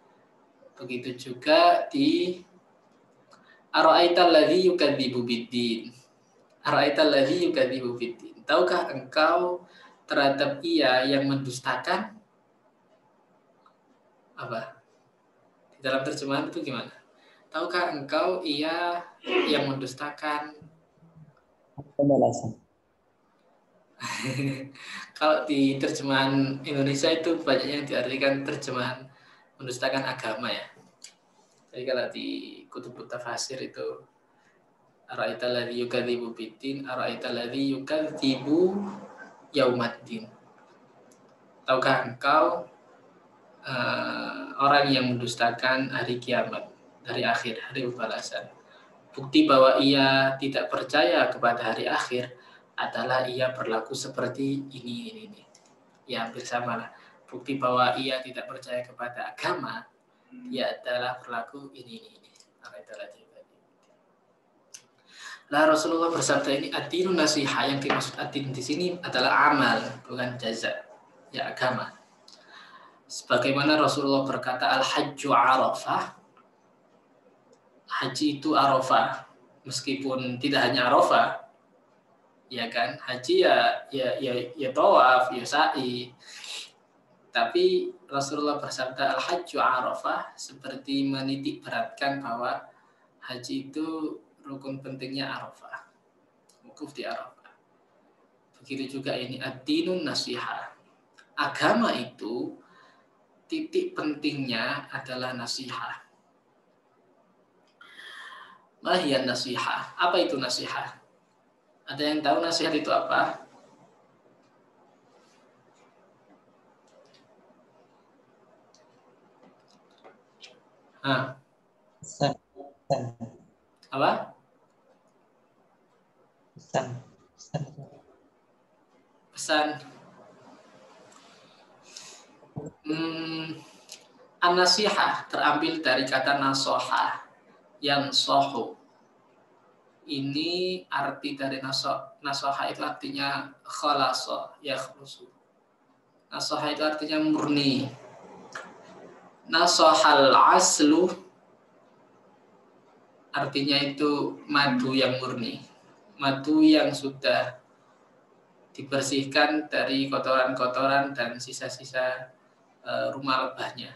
Begitu juga di Ara'aital ladzi yukadzibu bid-din. Ara'aital ladzi yukadzibu bid-din. Tahukah engkau terhadap ia yang mendustakan apa? Di dalam terjemahan itu gimana? Tahukah engkau ia yang mendustakan Pembalasan. Kalau di terjemahan Indonesia itu banyak yang diartikan terjemahan mendustakan agama ya. Jadi kalau di kutub tafsir itu ara'aital ladzi yukadzibu bid-din, ara'aital ladzi yukadzibu yaumaddin. Tahukah engkau orang yang mendustakan hari kiamat, hari akhir, hari pembalasan. Bukti bahwa ia tidak percaya kepada hari akhir adalah ia berlaku seperti ini. Ya hampir sama lah. Bukti bahwa ia tidak percaya kepada agama, ia adalah berlaku ini. Nah, Rasulullah bersabda ini ad-dinun nasihah, yang dimaksud ad-din di sini adalah amal, bukan jaza, ya agama. Sebagaimana Rasulullah berkata al-hajju arafah, haji itu arafah, meskipun tidak hanya arafah, ya kan, haji ya tawaf, ya sa'i. Tapi Rasulullah bersabda al-hajju arafah, seperti menitik beratkan bahwa haji itu rukun pentingnya Arafah, wukuf di Arafah. Begitu juga ini ad-dinun nasihah. Agama itu titik pentingnya adalah nasihah. Mahiyan nasihah. Apa itu nasihah? Ada yang tahu nasihat itu apa? Apa? Pesan. An-nasihah terambil dari kata nasoha, yang sohu. Ini arti dari nasoha itu artinya khalaso, ya khulusu. Nasoha itu artinya murni. Nasohal aslu artinya itu madu yang murni, madu yang sudah dibersihkan dari kotoran-kotoran dan sisa-sisa rumah lebahnya.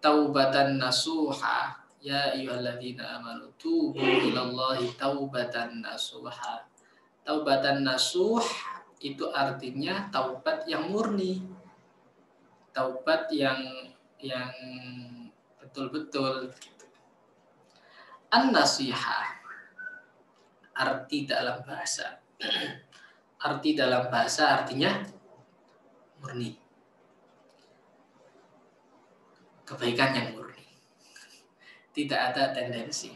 Taubatan nasuha, ya ayyuhalladzina amanu tubu ilallahi taubatan nasuha. Taubatan nasuh itu artinya taubat yang murni, taubat yang betul-betul. An-nasihah arti dalam bahasa. Arti dalam bahasa artinya murni. Kebaikan yang murni. Tidak ada tendensi.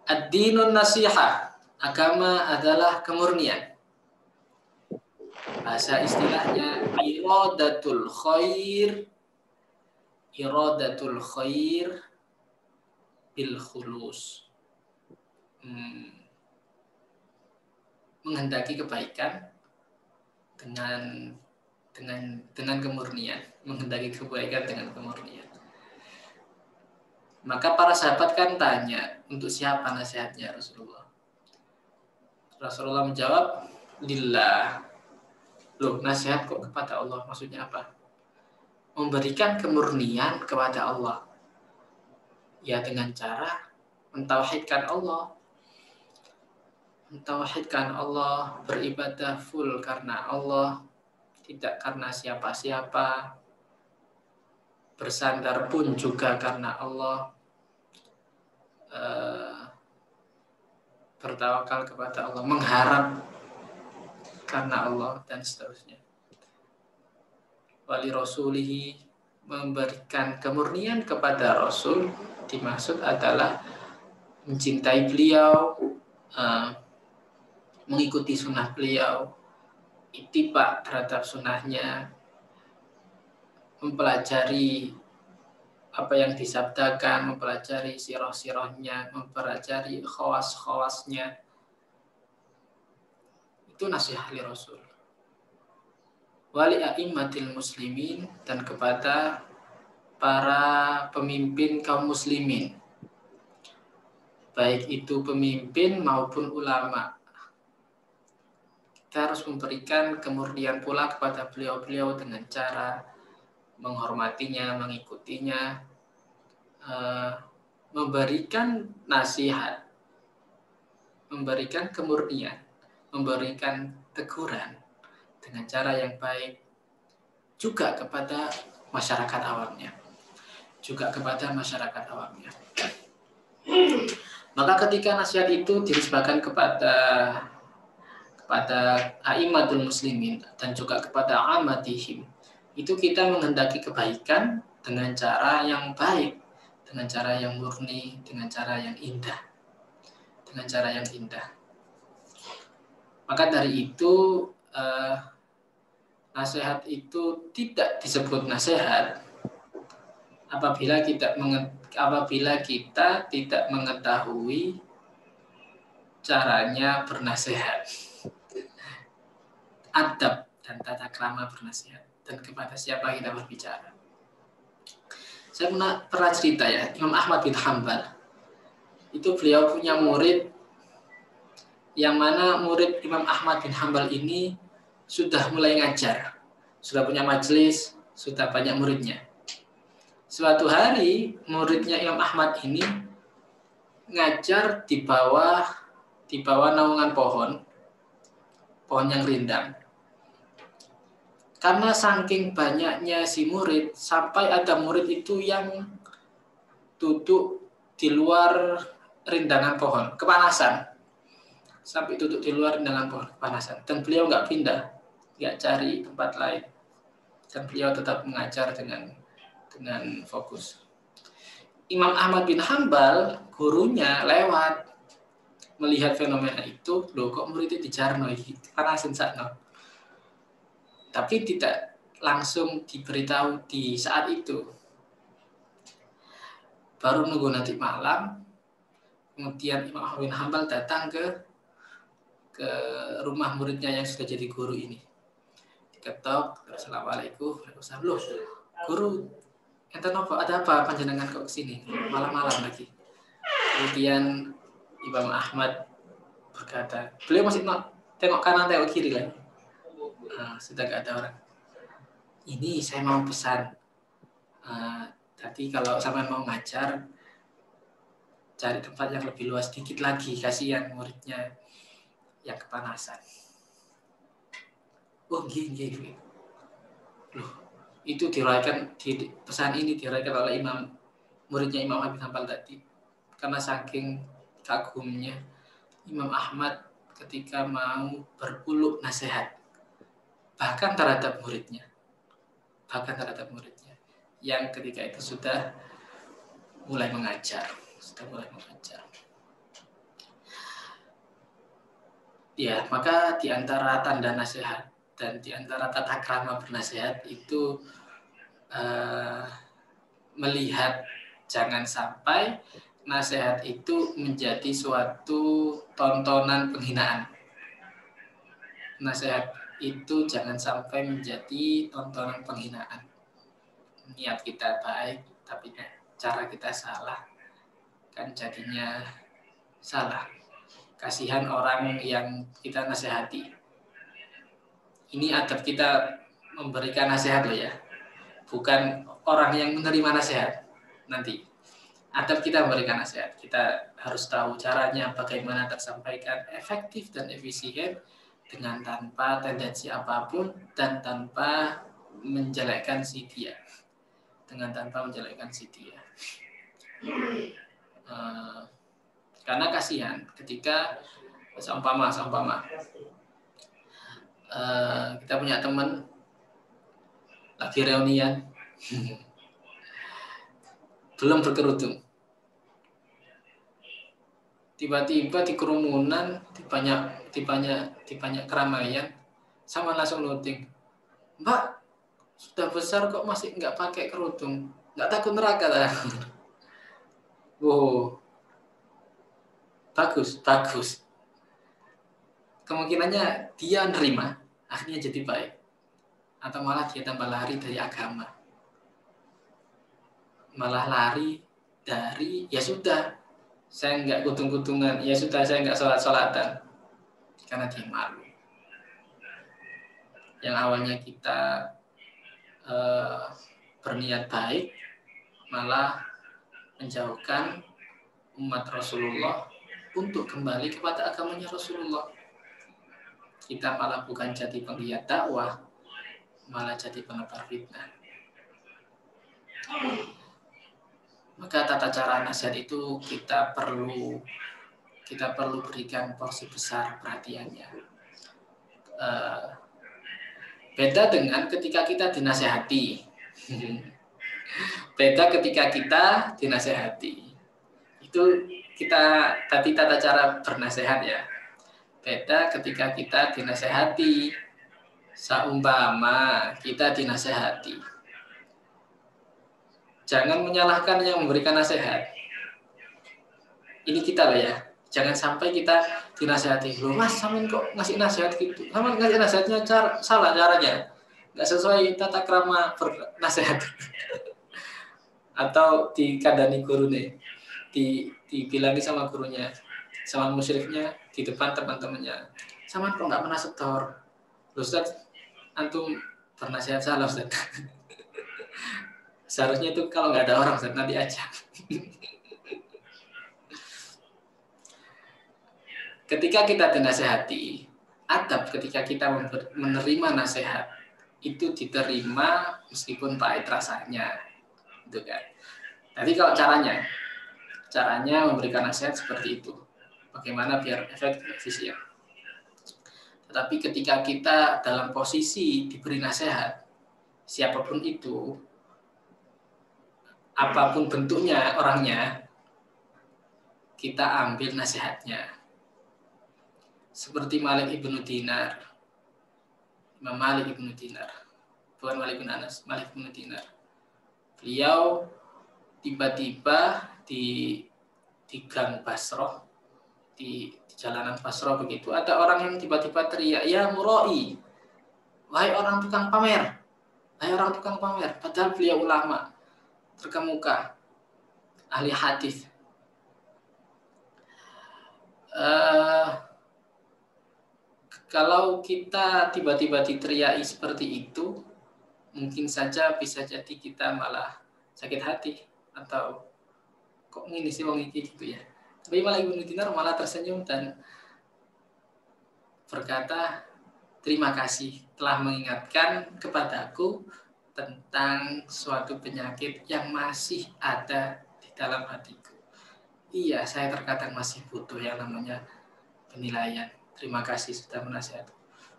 Ad-dinun nasihah. Agama adalah kemurnian. Bahasa istilahnya iradatul khair. Iradatul khair bil khulus. Menghendaki kebaikan dengan kemurnian, menghendaki kebaikan dengan kemurnian. Maka para sahabat kan tanya, untuk siapa nasihatnya Rasulullah? Rasulullah menjawab, lillah. Loh, nasihat kok kepada Allah, maksudnya apa? Memberikan kemurnian kepada Allah. Ya dengan cara mentauhidkan Allah. Mentauhidkan Allah, beribadah full karena Allah, tidak karena siapa-siapa. Bersandar pun juga karena Allah. Bertawakal kepada Allah, mengharap karena Allah, dan seterusnya. Wali rasulihi, memberikan kemurnian kepada Rasul, dimaksud adalah mencintai beliau, mengikuti sunnah beliau, ittiba terhadap sunnahnya, mempelajari apa yang disabdakan, mempelajari sirah-sirahnya, mempelajari khawas-khawasnya. Itu nasihat li Rasul. Wali a'immatil muslimin, dan kepada para pemimpin kaum muslimin, baik itu pemimpin maupun ulama. Kita harus memberikan kemurnian pula kepada beliau-beliau dengan cara menghormatinya, mengikutinya, memberikan nasihat, memberikan kemurnian, memberikan teguran dengan cara yang baik juga kepada masyarakat awamnya. Maka ketika nasihat itu dinisbahkan kepada a'immatul muslimin dan juga kepada amatihim, itu kita menghendaki kebaikan dengan cara yang baik, dengan cara yang murni, dengan cara yang indah. Maka dari itu nasihat itu tidak disebut nasihat apabila kita tidak mengetahui caranya bernasihat, adab dan tata krama bernasihat, dan kepada siapa kita berbicara. Saya pernah cerita ya, Imam Ahmad bin Hanbal itu, beliau punya murid yang mana murid Imam Ahmad bin Hanbal ini sudah mulai ngajar, sudah punya majelis, sudah banyak muridnya. Suatu hari muridnya Imam Ahmad ini ngajar di bawah naungan pohon yang rindang. Karena saking banyaknya si murid, sampai ada murid itu yang duduk di luar rindangan pohon, kepanasan. Sampai duduk di luar rindangan pohon, kepanasan. Dan beliau nggak pindah, nggak cari tempat lain. Dan beliau tetap mengajar dengan fokus. Imam Ahmad bin Hanbal, gurunya lewat, melihat fenomena itu, loh kok muridnya dijarno iki, panasin sakno. Tapi tidak langsung diberitahu di saat itu. Baru nunggu nanti malam, kemudian Imam Ahmad bin Hanbal datang ke rumah muridnya yang sudah jadi guru ini. Diketok, assalamualaikum, waalaikumsalam. Loh, guru, enten apa? Ada apa panjenengan kok kesini malam-malam lagi? Kemudian Imam Ahmad berkata, beliau masih tengok kanan, tengok kiri kan? Sudah gak ada orang. Ini saya mau pesan. Tadi kalau sampai mau ngajar, cari tempat yang lebih luas dikit lagi, kasihan muridnya yang kepanasan. Oh, gini. Loh, itu pesan ini dirayakan oleh muridnya Imam Ahmad bin Hanbal tadi. Karena saking kagumnya Imam Ahmad ketika mau berpuluk nasihat, bahkan terhadap muridnya, yang ketika itu sudah mulai mengajar. Ya, maka di antara tanda nasihat dan di antara tata krama bernasihat itu melihat jangan sampai nasihat itu menjadi suatu tontonan penghinaan. Nasihat itu jangan sampai menjadi tontonan penghinaan. Niat kita baik, tapi cara kita salah, kan jadinya salah. Kasihan orang yang kita nasihati, Ini adab kita memberikan nasihat loh ya. Bukan orang yang menerima nasihat. Nanti adab kita memberikan nasihat. Kita harus tahu caranya bagaimana tersampaikan efektif dan efisien dengan tanpa tendensi apapun dan tanpa menjelekkan si dia. Dengan tanpa menjelekkan si dia. Karena kasihan ketika seumpama kita punya teman lagi reunian belum berkerudung, tiba-tiba di kerumunan di banyak keramaian sama langsung loading, Mbak sudah besar kok masih nggak pakai kerudung, nggak takut neraka lah. Wow, bagus. Kemungkinannya dia nerima, akhirnya jadi baik, atau malah dia tambah lari dari agama, malah lari dari ya sudah saya nggak kutung-kutungan, ya sudah saya nggak sholat-sholatan karena dia malu. Yang awalnya kita berniat baik malah menjauhkan umat Rasulullah untuk kembali kepada agamanya Rasulullah. Kita malah bukan jadi penggiat dakwah, malah jadi penebar fitnah. Maka tata cara nasihat itu kita perlu berikan porsi besar perhatiannya. Beda dengan ketika kita dinasehati. Beda ketika kita dinasehati. Itu kita tadi tata cara bernasehat ya. Beda ketika kita dinasehati. Seumpama kita dinasehati. Jangan menyalahkan yang memberikan nasihat. Ini kita lah ya. Jangan sampai kita dinasehati. Loh mas, samin kok ngasih nasihat gitu. Samin ngasih nasihatnya salah caranya. Nggak sesuai tata krama bernasihat. Atau dikandani gurunya. Dibilangi sama gurunya. Sama musyriknya di depan teman-temannya. Samin kok nggak pernah setor. Loh Ustaz, antum bernasihat salah Ustaz. Seharusnya itu kalau nggak ada orang Ustaz, nanti aja. Ketika kita dinasehati, adab ketika kita menerima nasihat itu diterima meskipun pahit rasanya, gitu kan. Jadi kalau caranya memberikan nasihat seperti itu, bagaimana biar efektif efisien. Tetapi ketika kita dalam posisi diberi nasihat, siapapun itu, apapun bentuknya orangnya, kita ambil nasihatnya. Seperti Malik ibnu Dinar, Imam Malik ibnu Dinar, bukan Malik bin Anas, Malik ibnu Dinar. Beliau tiba-tiba di gang Basrah, di jalanan Basrah begitu, ada orang yang tiba-tiba teriak, ya Muroi, wahai orang tukang pamer, padahal beliau ulama terkemuka, ahli hadis. Kalau kita tiba-tiba diteriaki seperti itu, mungkin saja bisa jadi kita malah sakit hati atau kok ngini sih wong iki gitu ya. Tapi Malik bin Dinar malah tersenyum dan berkata, terima kasih telah mengingatkan kepadaku tentang suatu penyakit yang masih ada di dalam hatiku. Iya, saya terkadang masih butuh yang namanya penilaian. Terima kasih sudah menasihat.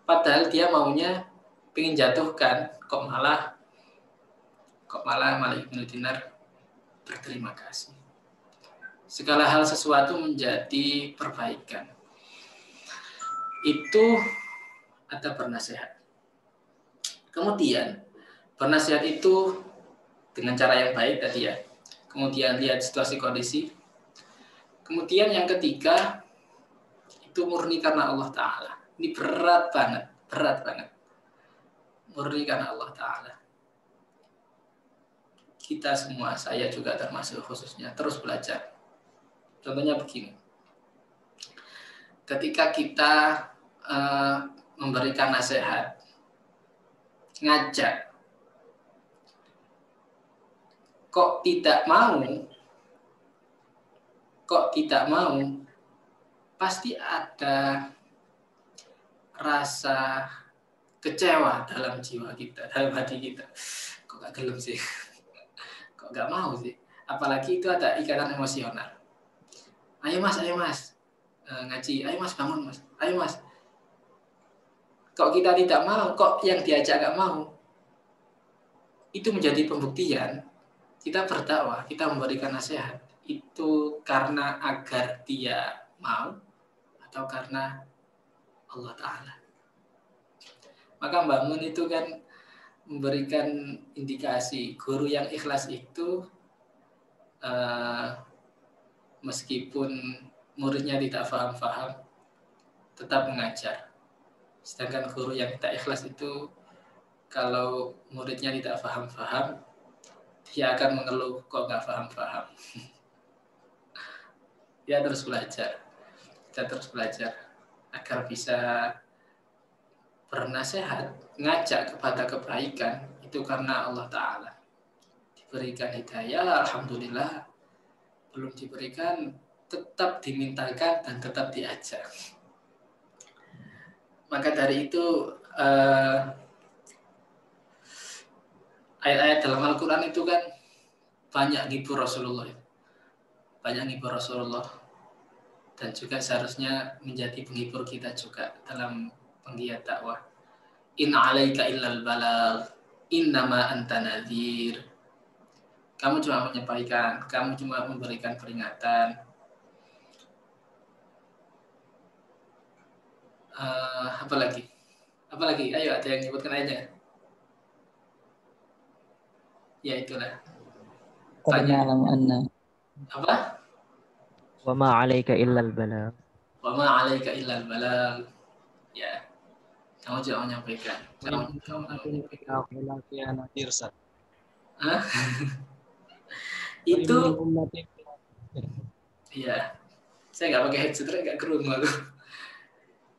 Padahal dia maunya pengen jatuhkan, kok malah Malik bin Dinar berterima kasih. Segala hal sesuatu menjadi perbaikan. Itu ada bernasihat. Kemudian bernasihat itu dengan cara yang baik tadi ya. Kemudian lihat situasi kondisi. Kemudian yang ketiga itu murni karena Allah Ta'ala. Ini berat banget. Murni karena Allah Ta'ala. Kita semua, saya juga termasuk khususnya, terus belajar. Contohnya begini. Ketika kita memberikan nasihat, ngajak. Kok tidak mau? Pasti ada rasa kecewa dalam jiwa kita, dalam hati kita. Kok gak gelem sih? Kok gak mau sih? Apalagi itu ada ikatan emosional. Ayo mas, ngaji. Ayo mas, bangun mas. Ayo mas. Kok kita tidak mau? Kok yang diajak gak mau? Itu menjadi pembuktian. Kita berdakwah, kita memberikan nasihat. Itu karena agar dia mau atau karena Allah Ta'ala. Maka Mbak Mun itu kan memberikan indikasi guru yang ikhlas itu meskipun muridnya tidak paham-paham tetap mengajar. Sedangkan guru yang tidak ikhlas itu kalau muridnya tidak paham-paham dia akan mengeluh kok nggak paham-paham. Dia terus belajar. Kita terus belajar agar bisa bernasehat, ngajak kepada kebaikan itu karena Allah Ta'ala. Diberikan hidayah, alhamdulillah. Belum diberikan, tetap dimintakan dan tetap diajak. Maka dari itu ayat-ayat dalam Al-Quran itu kan banyak ngibur Rasulullah. Dan juga seharusnya menjadi penghibur kita juga dalam penggiat dakwah. In 'alaika illal balagh, innama anta nadhir. Kamu cuma menyampaikan, kamu cuma memberikan peringatan. Apa lagi? Ayo, ada yang nyebutkan ayatnya? Ya itulah. Qad na'lamu anna Apa? Wa ma 'alaika illal balagh. Wa ma 'alaika illal balagh. Ya. Kamu juga menyampaikan. Itu iya. Saya nggak pakai headset, nggak kerungu aku.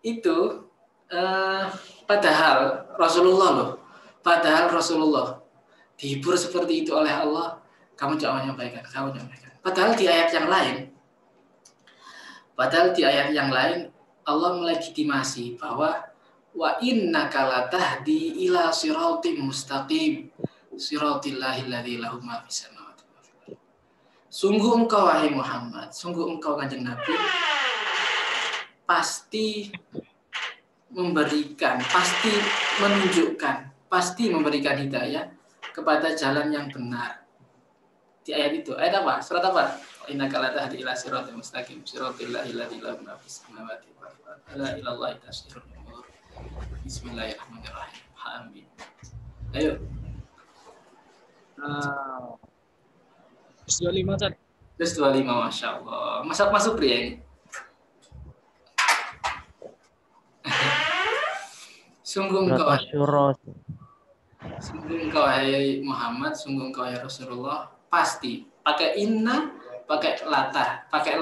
Itu padahal Rasulullah dihibur seperti itu oleh Allah. Kamu jangan menyampaikan. Padahal di ayat yang lain Allah melegitimasi bahwa wa innaka latahdi ila siratim mustaqim siratillahi alladzi lahu ma fis samawati wa fil ardh. Sungguh engkau wahai Muhammad, sungguh engkau kanjeng Nabi pasti memberikan, pasti menunjukkan, pasti memberikan hidayah kepada jalan yang benar. Di ayat itu, ayat apa? Surat apa? Innaka latahdi ila siratim mustaqim siratillahi alladzi lahu ma fis samawati wa fil ardh. Ala ilallahi tasirul umur. Bismillahirrahmanirrahim. Amin. Ayo. 25 Ustaz. 25, Masya Allah. Masuk pria ini. Sungguh engkau hai Muhammad, sungguh engkau hai Rasulullah, pasti pakai inna, pakai latah, pakai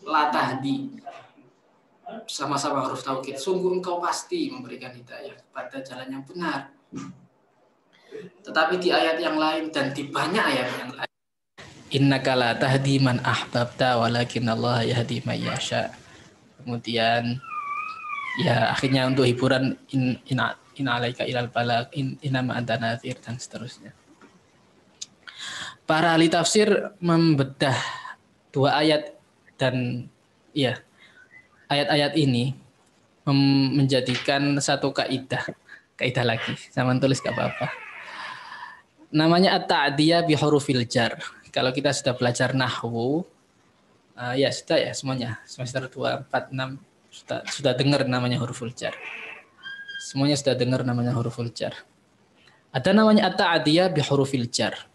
latah di sama-sama huruf taukid. Sungguh engkau pasti memberikan hidayah pada jalan yang benar. Tetapi di ayat yang lain dan di banyak ayat yang lain, innaka la tahdi man ahbabta walakinallaha yahdi may yasha. Kemudian ya akhirnya untuk hiburan in 'alaika ilal balagh innama anta nadhir dan seterusnya. Para ahli tafsir membedah dua ayat dan ya ayat-ayat ini menjadikan satu kaidah lagi. Sama tulis gak apa-apa. Namanya at-ta'diyah bi hurufil jar. Kalau kita sudah belajar nahwu, ya sudah ya semuanya semester 2, 4, 6 sudah dengar namanya huruful jar. Semuanya sudah dengar namanya huruful jar. Ada namanya at-ta'diyah bi hurufil jar.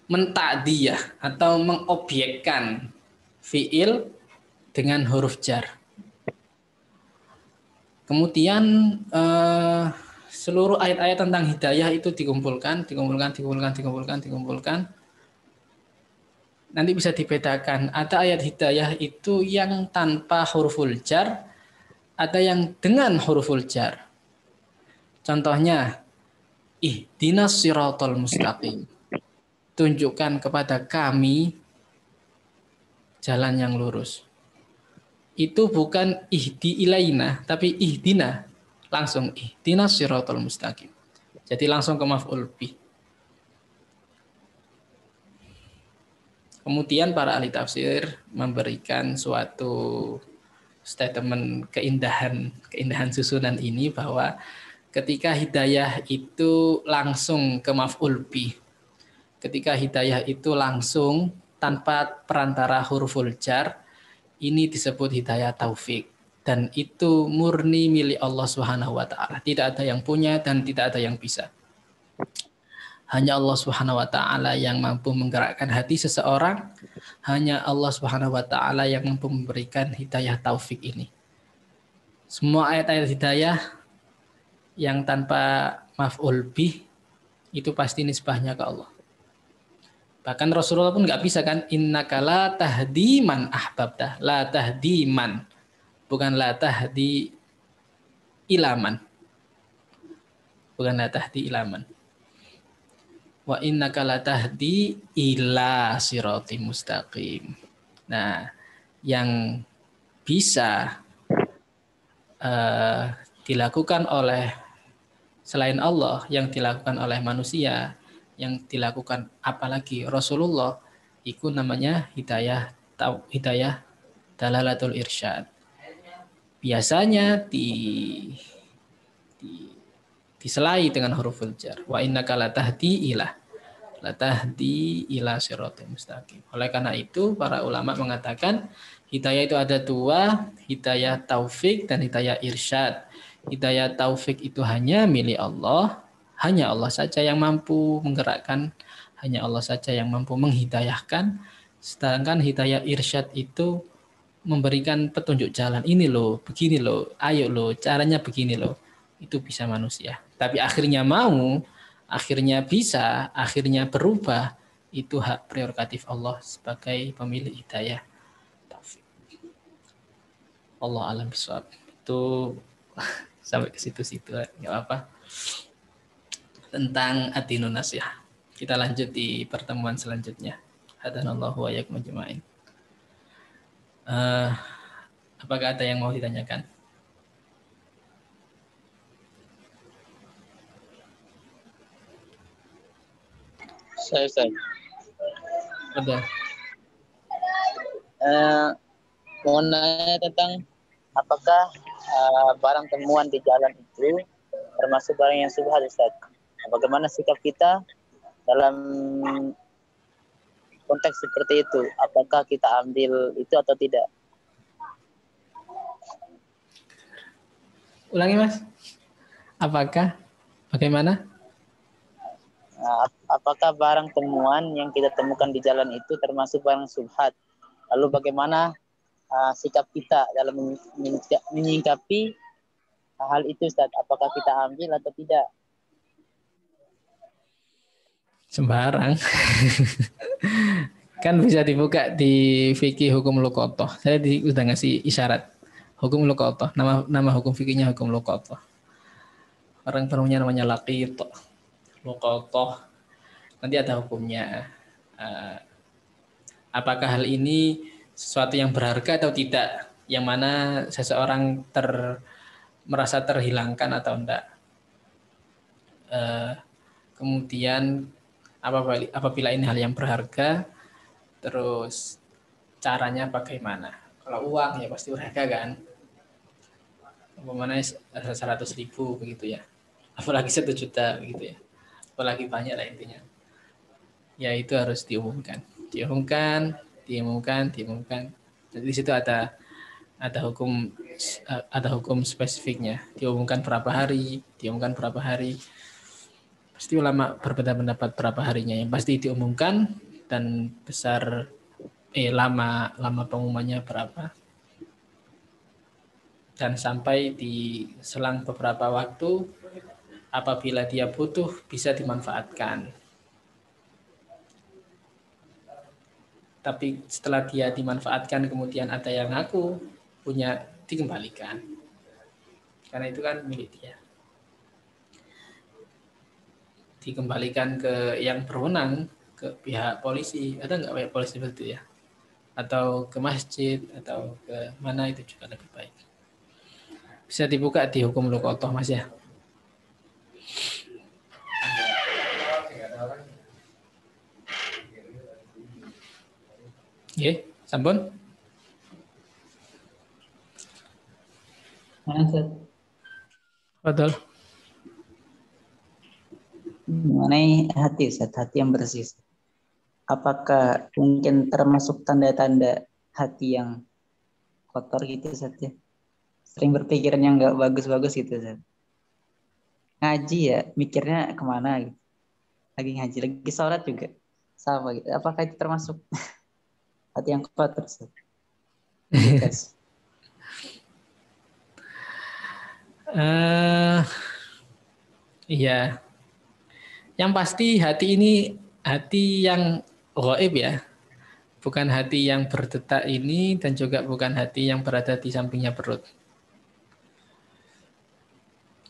Menta'diyah atau mengobjekkan fiil dengan huruf jar. Kemudian seluruh ayat-ayat tentang hidayah itu dikumpulkan. Nanti bisa dibedakan. Ada ayat hidayah itu yang tanpa huruful jar, ada yang dengan huruful jar. Contohnya, ihdinas siratal mustaqim. Tunjukkan kepada kami jalan yang lurus. Itu bukan ihdi ilaina, tapi ihdina. Langsung ihdinas siratal mustaqim. Jadi langsung ke maf'ul bih. Kemudian para ahli tafsir memberikan suatu statement keindahan susunan ini bahwa ketika hidayah itu langsung ke maf'ul bih, ketika hidayah itu langsung tanpa perantara huruful jar, ini disebut hidayah taufik. Dan itu murni milik Allah Subhanahu wa taala. Tidak ada yang punya dan tidak ada yang bisa. Hanya Allah Subhanahu wa taala yang mampu menggerakkan hati seseorang. Hanya Allah Subhanahu wa taala yang mampu memberikan hidayah taufik ini. Semua ayat-ayat hidayah yang tanpa maf'ul bih itu pasti nisbahnya ke Allah. Bahkan Rasulullah pun nggak bisa kan, innaka la tahdi man ahbabta, la tahdi man, bukan la tahdi ilaman, bukan la tahdi ilaman. Wa innaka la tahdi ila siratim mustaqim. Nah, yang bisa dilakukan oleh selain Allah, yang dilakukan oleh manusia, yang dilakukan apalagi Rasulullah, itu namanya hidayah dalalatul irsyad. Biasanya diselai dengan huruful jar. Wa innaka latahdi ila siratal mustaqim. Oleh karena itu para ulama mengatakan hidayah itu ada dua, hidayah taufik dan hidayah irsyad. Hidayah taufik itu hanya milik Allah. Hanya Allah saja yang mampu menggerakkan, hanya Allah saja yang mampu menghidayahkan. Sedangkan hidayah irsyad itu memberikan petunjuk jalan. Ini loh, begini loh, ayo loh, caranya begini loh. Itu bisa manusia. Tapi akhirnya mau, akhirnya bisa, akhirnya berubah, itu hak prerogatif Allah sebagai pemilik hidayah taufik. Allah alam bisawab. Itu sampai ke situ-situ, nggak apa-apa. Tentang adinun nasihah. Kita lanjut di pertemuan selanjutnya. Hadanallahu wa iyyakum ajma'in. Apakah ada yang mau ditanyakan? Saya. Ada. Mau nanya tentang apakah barang temuan di jalan itu termasuk barang yang subhat, Ustaz? Bagaimana sikap kita dalam konteks seperti itu? Apakah kita ambil itu atau tidak? Ulangi, Mas. Apakah? Bagaimana? Apakah barang temuan yang kita temukan di jalan itu termasuk barang subhat? Lalu bagaimana sikap kita dalam menyikapi hal itu, Ustaz? Apakah kita ambil atau tidak? Sembarang. Kan bisa dibuka di fikih hukum luqathah. Saya sudah ngasih isyarat. Hukum luqathah. Nama hukum fikihnya hukum luqathah. Orang penuhnya namanya laqit. Luqathah. Nanti ada hukumnya. Apakah hal ini sesuatu yang berharga atau tidak? Yang mana seseorang merasa terhilangkan atau enggak? Kemudian apabila ini hal yang berharga, terus caranya bagaimana? Kalau uang ya pasti berharga kan? Umpamanya 100.000 begitu ya. Apalagi 1 juta begitu ya. Apalagi banyak lah intinya. Ya itu harus diumumkan. Diumumkan. Jadi di situ ada hukum spesifiknya. Diumumkan berapa hari. Pasti ulama berbeda pendapat berapa harinya. Yang pasti diumumkan dan lama pengumumannya berapa. Dan sampai di selang beberapa waktu, apabila dia butuh bisa dimanfaatkan. Tapi setelah dia dimanfaatkan kemudian ada yang ngaku punya, dikembalikan. Karena itu kan milik dia. dikembalikan ke yang berwenang, ke pihak polisi. Ada nggak pihak polisi seperti itu ya? Atau ke masjid atau ke mana, itu juga lebih baik. Bisa dibuka di hukum luqathah Mas ya. Nggih, sampun. Betul. Mengenai hati, Ustaz, hati yang bersih. Apakah mungkin termasuk tanda-tanda hati yang kotor gitu, Ustaz ya? Sering berpikiran yang nggak bagus-bagus gitu, Ustaz. Ngaji ya, mikirnya kemana gitu. Lagi ngaji, lagi sholat juga. Sama gitu. Apakah itu termasuk hati yang kotor, Ustaz? Yes. Iya. Yang pasti hati ini hati yang gaib ya. Bukan hati yang berdetak ini dan juga bukan hati yang berada di sampingnya perut.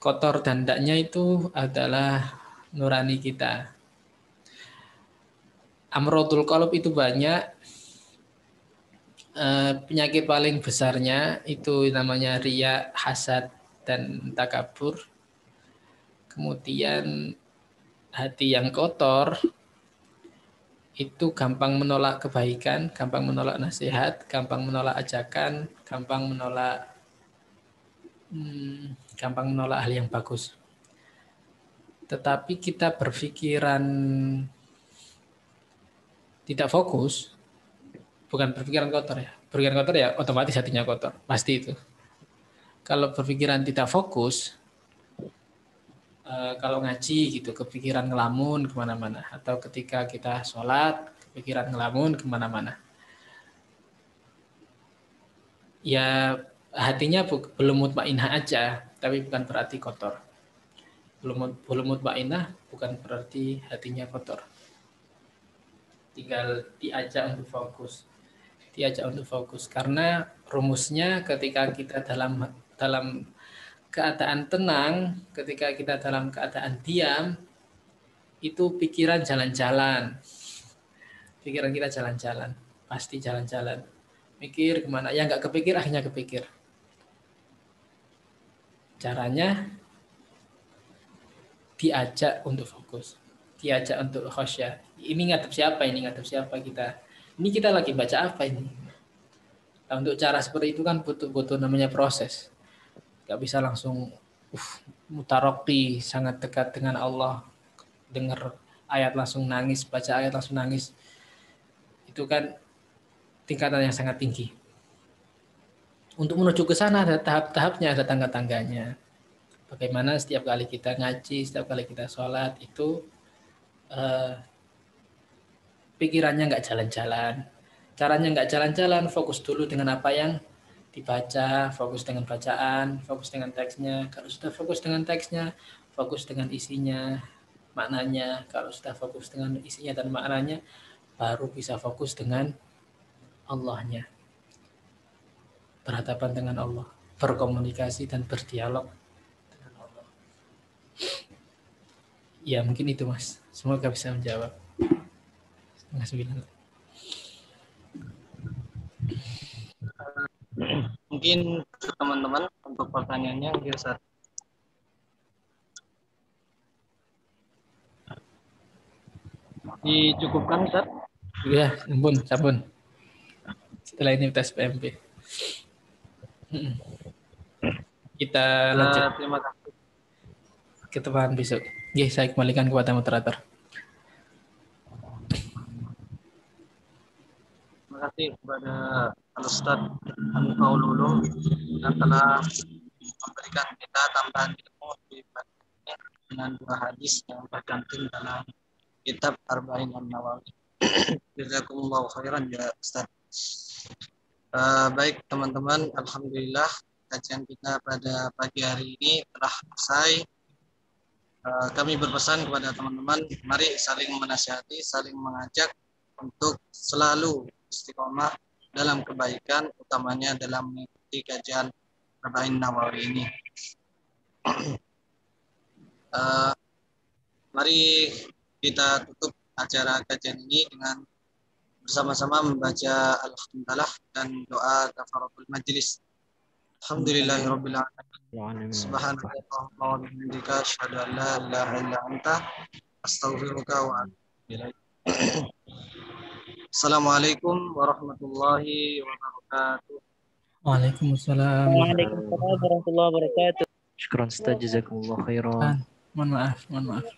Kotor dan tidaknya itu adalah nurani kita. Amrodul qalb itu banyak. Penyakit paling besarnya itu namanya riya, hasad, dan takabur. Kemudian hati yang kotor itu gampang menolak kebaikan, gampang menolak nasihat, gampang menolak ajakan, gampang menolak hal yang bagus. Tetapi kita berpikiran tidak fokus, bukan berpikiran kotor ya. Berpikiran kotor ya otomatis hatinya kotor, pasti itu. Kalau berpikiran tidak fokus, kalau ngaji gitu, kepikiran ngelamun kemana-mana. Atau ketika kita sholat, kepikiran ngelamun kemana-mana. Ya hatinya belum mutmainah aja, tapi bukan berarti kotor. Belum mutmainah bukan berarti hatinya kotor. Tinggal diajak untuk fokus. Karena rumusnya ketika kita dalam keadaan tenang, ketika kita dalam keadaan diam, itu pikiran jalan-jalan. Pikiran kita jalan-jalan, pasti jalan-jalan. Mikir kemana, ya nggak kepikir, akhirnya kepikir. Caranya diajak untuk fokus, diajak untuk khasyah. Ini ngadep siapa kita. Ini kita lagi baca apa ini? Nah, untuk cara seperti itu kan butuh namanya proses. Gak bisa langsung mutaroki, sangat dekat dengan Allah, dengar ayat langsung nangis, baca ayat langsung nangis. Itu kan tingkatan yang sangat tinggi. Untuk menuju ke sana ada tahap-tahapnya, ada tangga-tangganya. Bagaimana setiap kali kita ngaji, setiap kali kita sholat itu pikirannya nggak jalan-jalan. Caranya nggak jalan-jalan, fokus dulu dengan apa yang dibaca, fokus dengan bacaan, fokus dengan teksnya. Kalau sudah fokus dengan teksnya, fokus dengan isinya, maknanya. Kalau sudah fokus dengan isinya dan maknanya, baru bisa fokus dengan Allahnya. Berhadapan dengan Allah, berkomunikasi dan berdialog dengan Allah. Ya mungkin itu Mas. Semoga bisa menjawab. 9. Mungkin teman-teman untuk pertanyaannya Ustaz. Dicukupkan Ustaz? Ya, sabun. Setelah ini tes PMP. Kita lanjut. Terima kasih. Ketemu besok. Oke, saya kembalikan kepada moderator. Terima kasih kepada Al-Ustaz Anfaul Ulum yang telah memberikan kita tambahan ilmu dengan 2 hadis yang tercantum dalam kitab Arba'in An-Nawawi. Jazakumullahu khairan ya Ustaz. Baik teman-teman, alhamdulillah kajian kita pada pagi hari ini telah selesai. Kami berpesan kepada teman-teman, mari saling menasihati, saling mengajak untuk selalu istiqomah dalam kebaikan, utamanya dalam mengikuti kajian Arba'in Nawawi ini. Mari Mari kita tutup acara kajian ini dengan bersama-sama membaca Alhamdulillah dan doa kafaratul majlis. Alhamdulillahirabbil alamin. Subhanakallahumma wa bihamdika asyhadu an la ilaha illa anta astaghfiruka wa atubu ilaik. Assalamualaikum warahmatullahi wabarakatuh. Waalaikumsalam. Waalaikumsalam warahmatullahi wabarakatuh. Syukran Ustaz, jazakumullah khairan. Mohon maaf.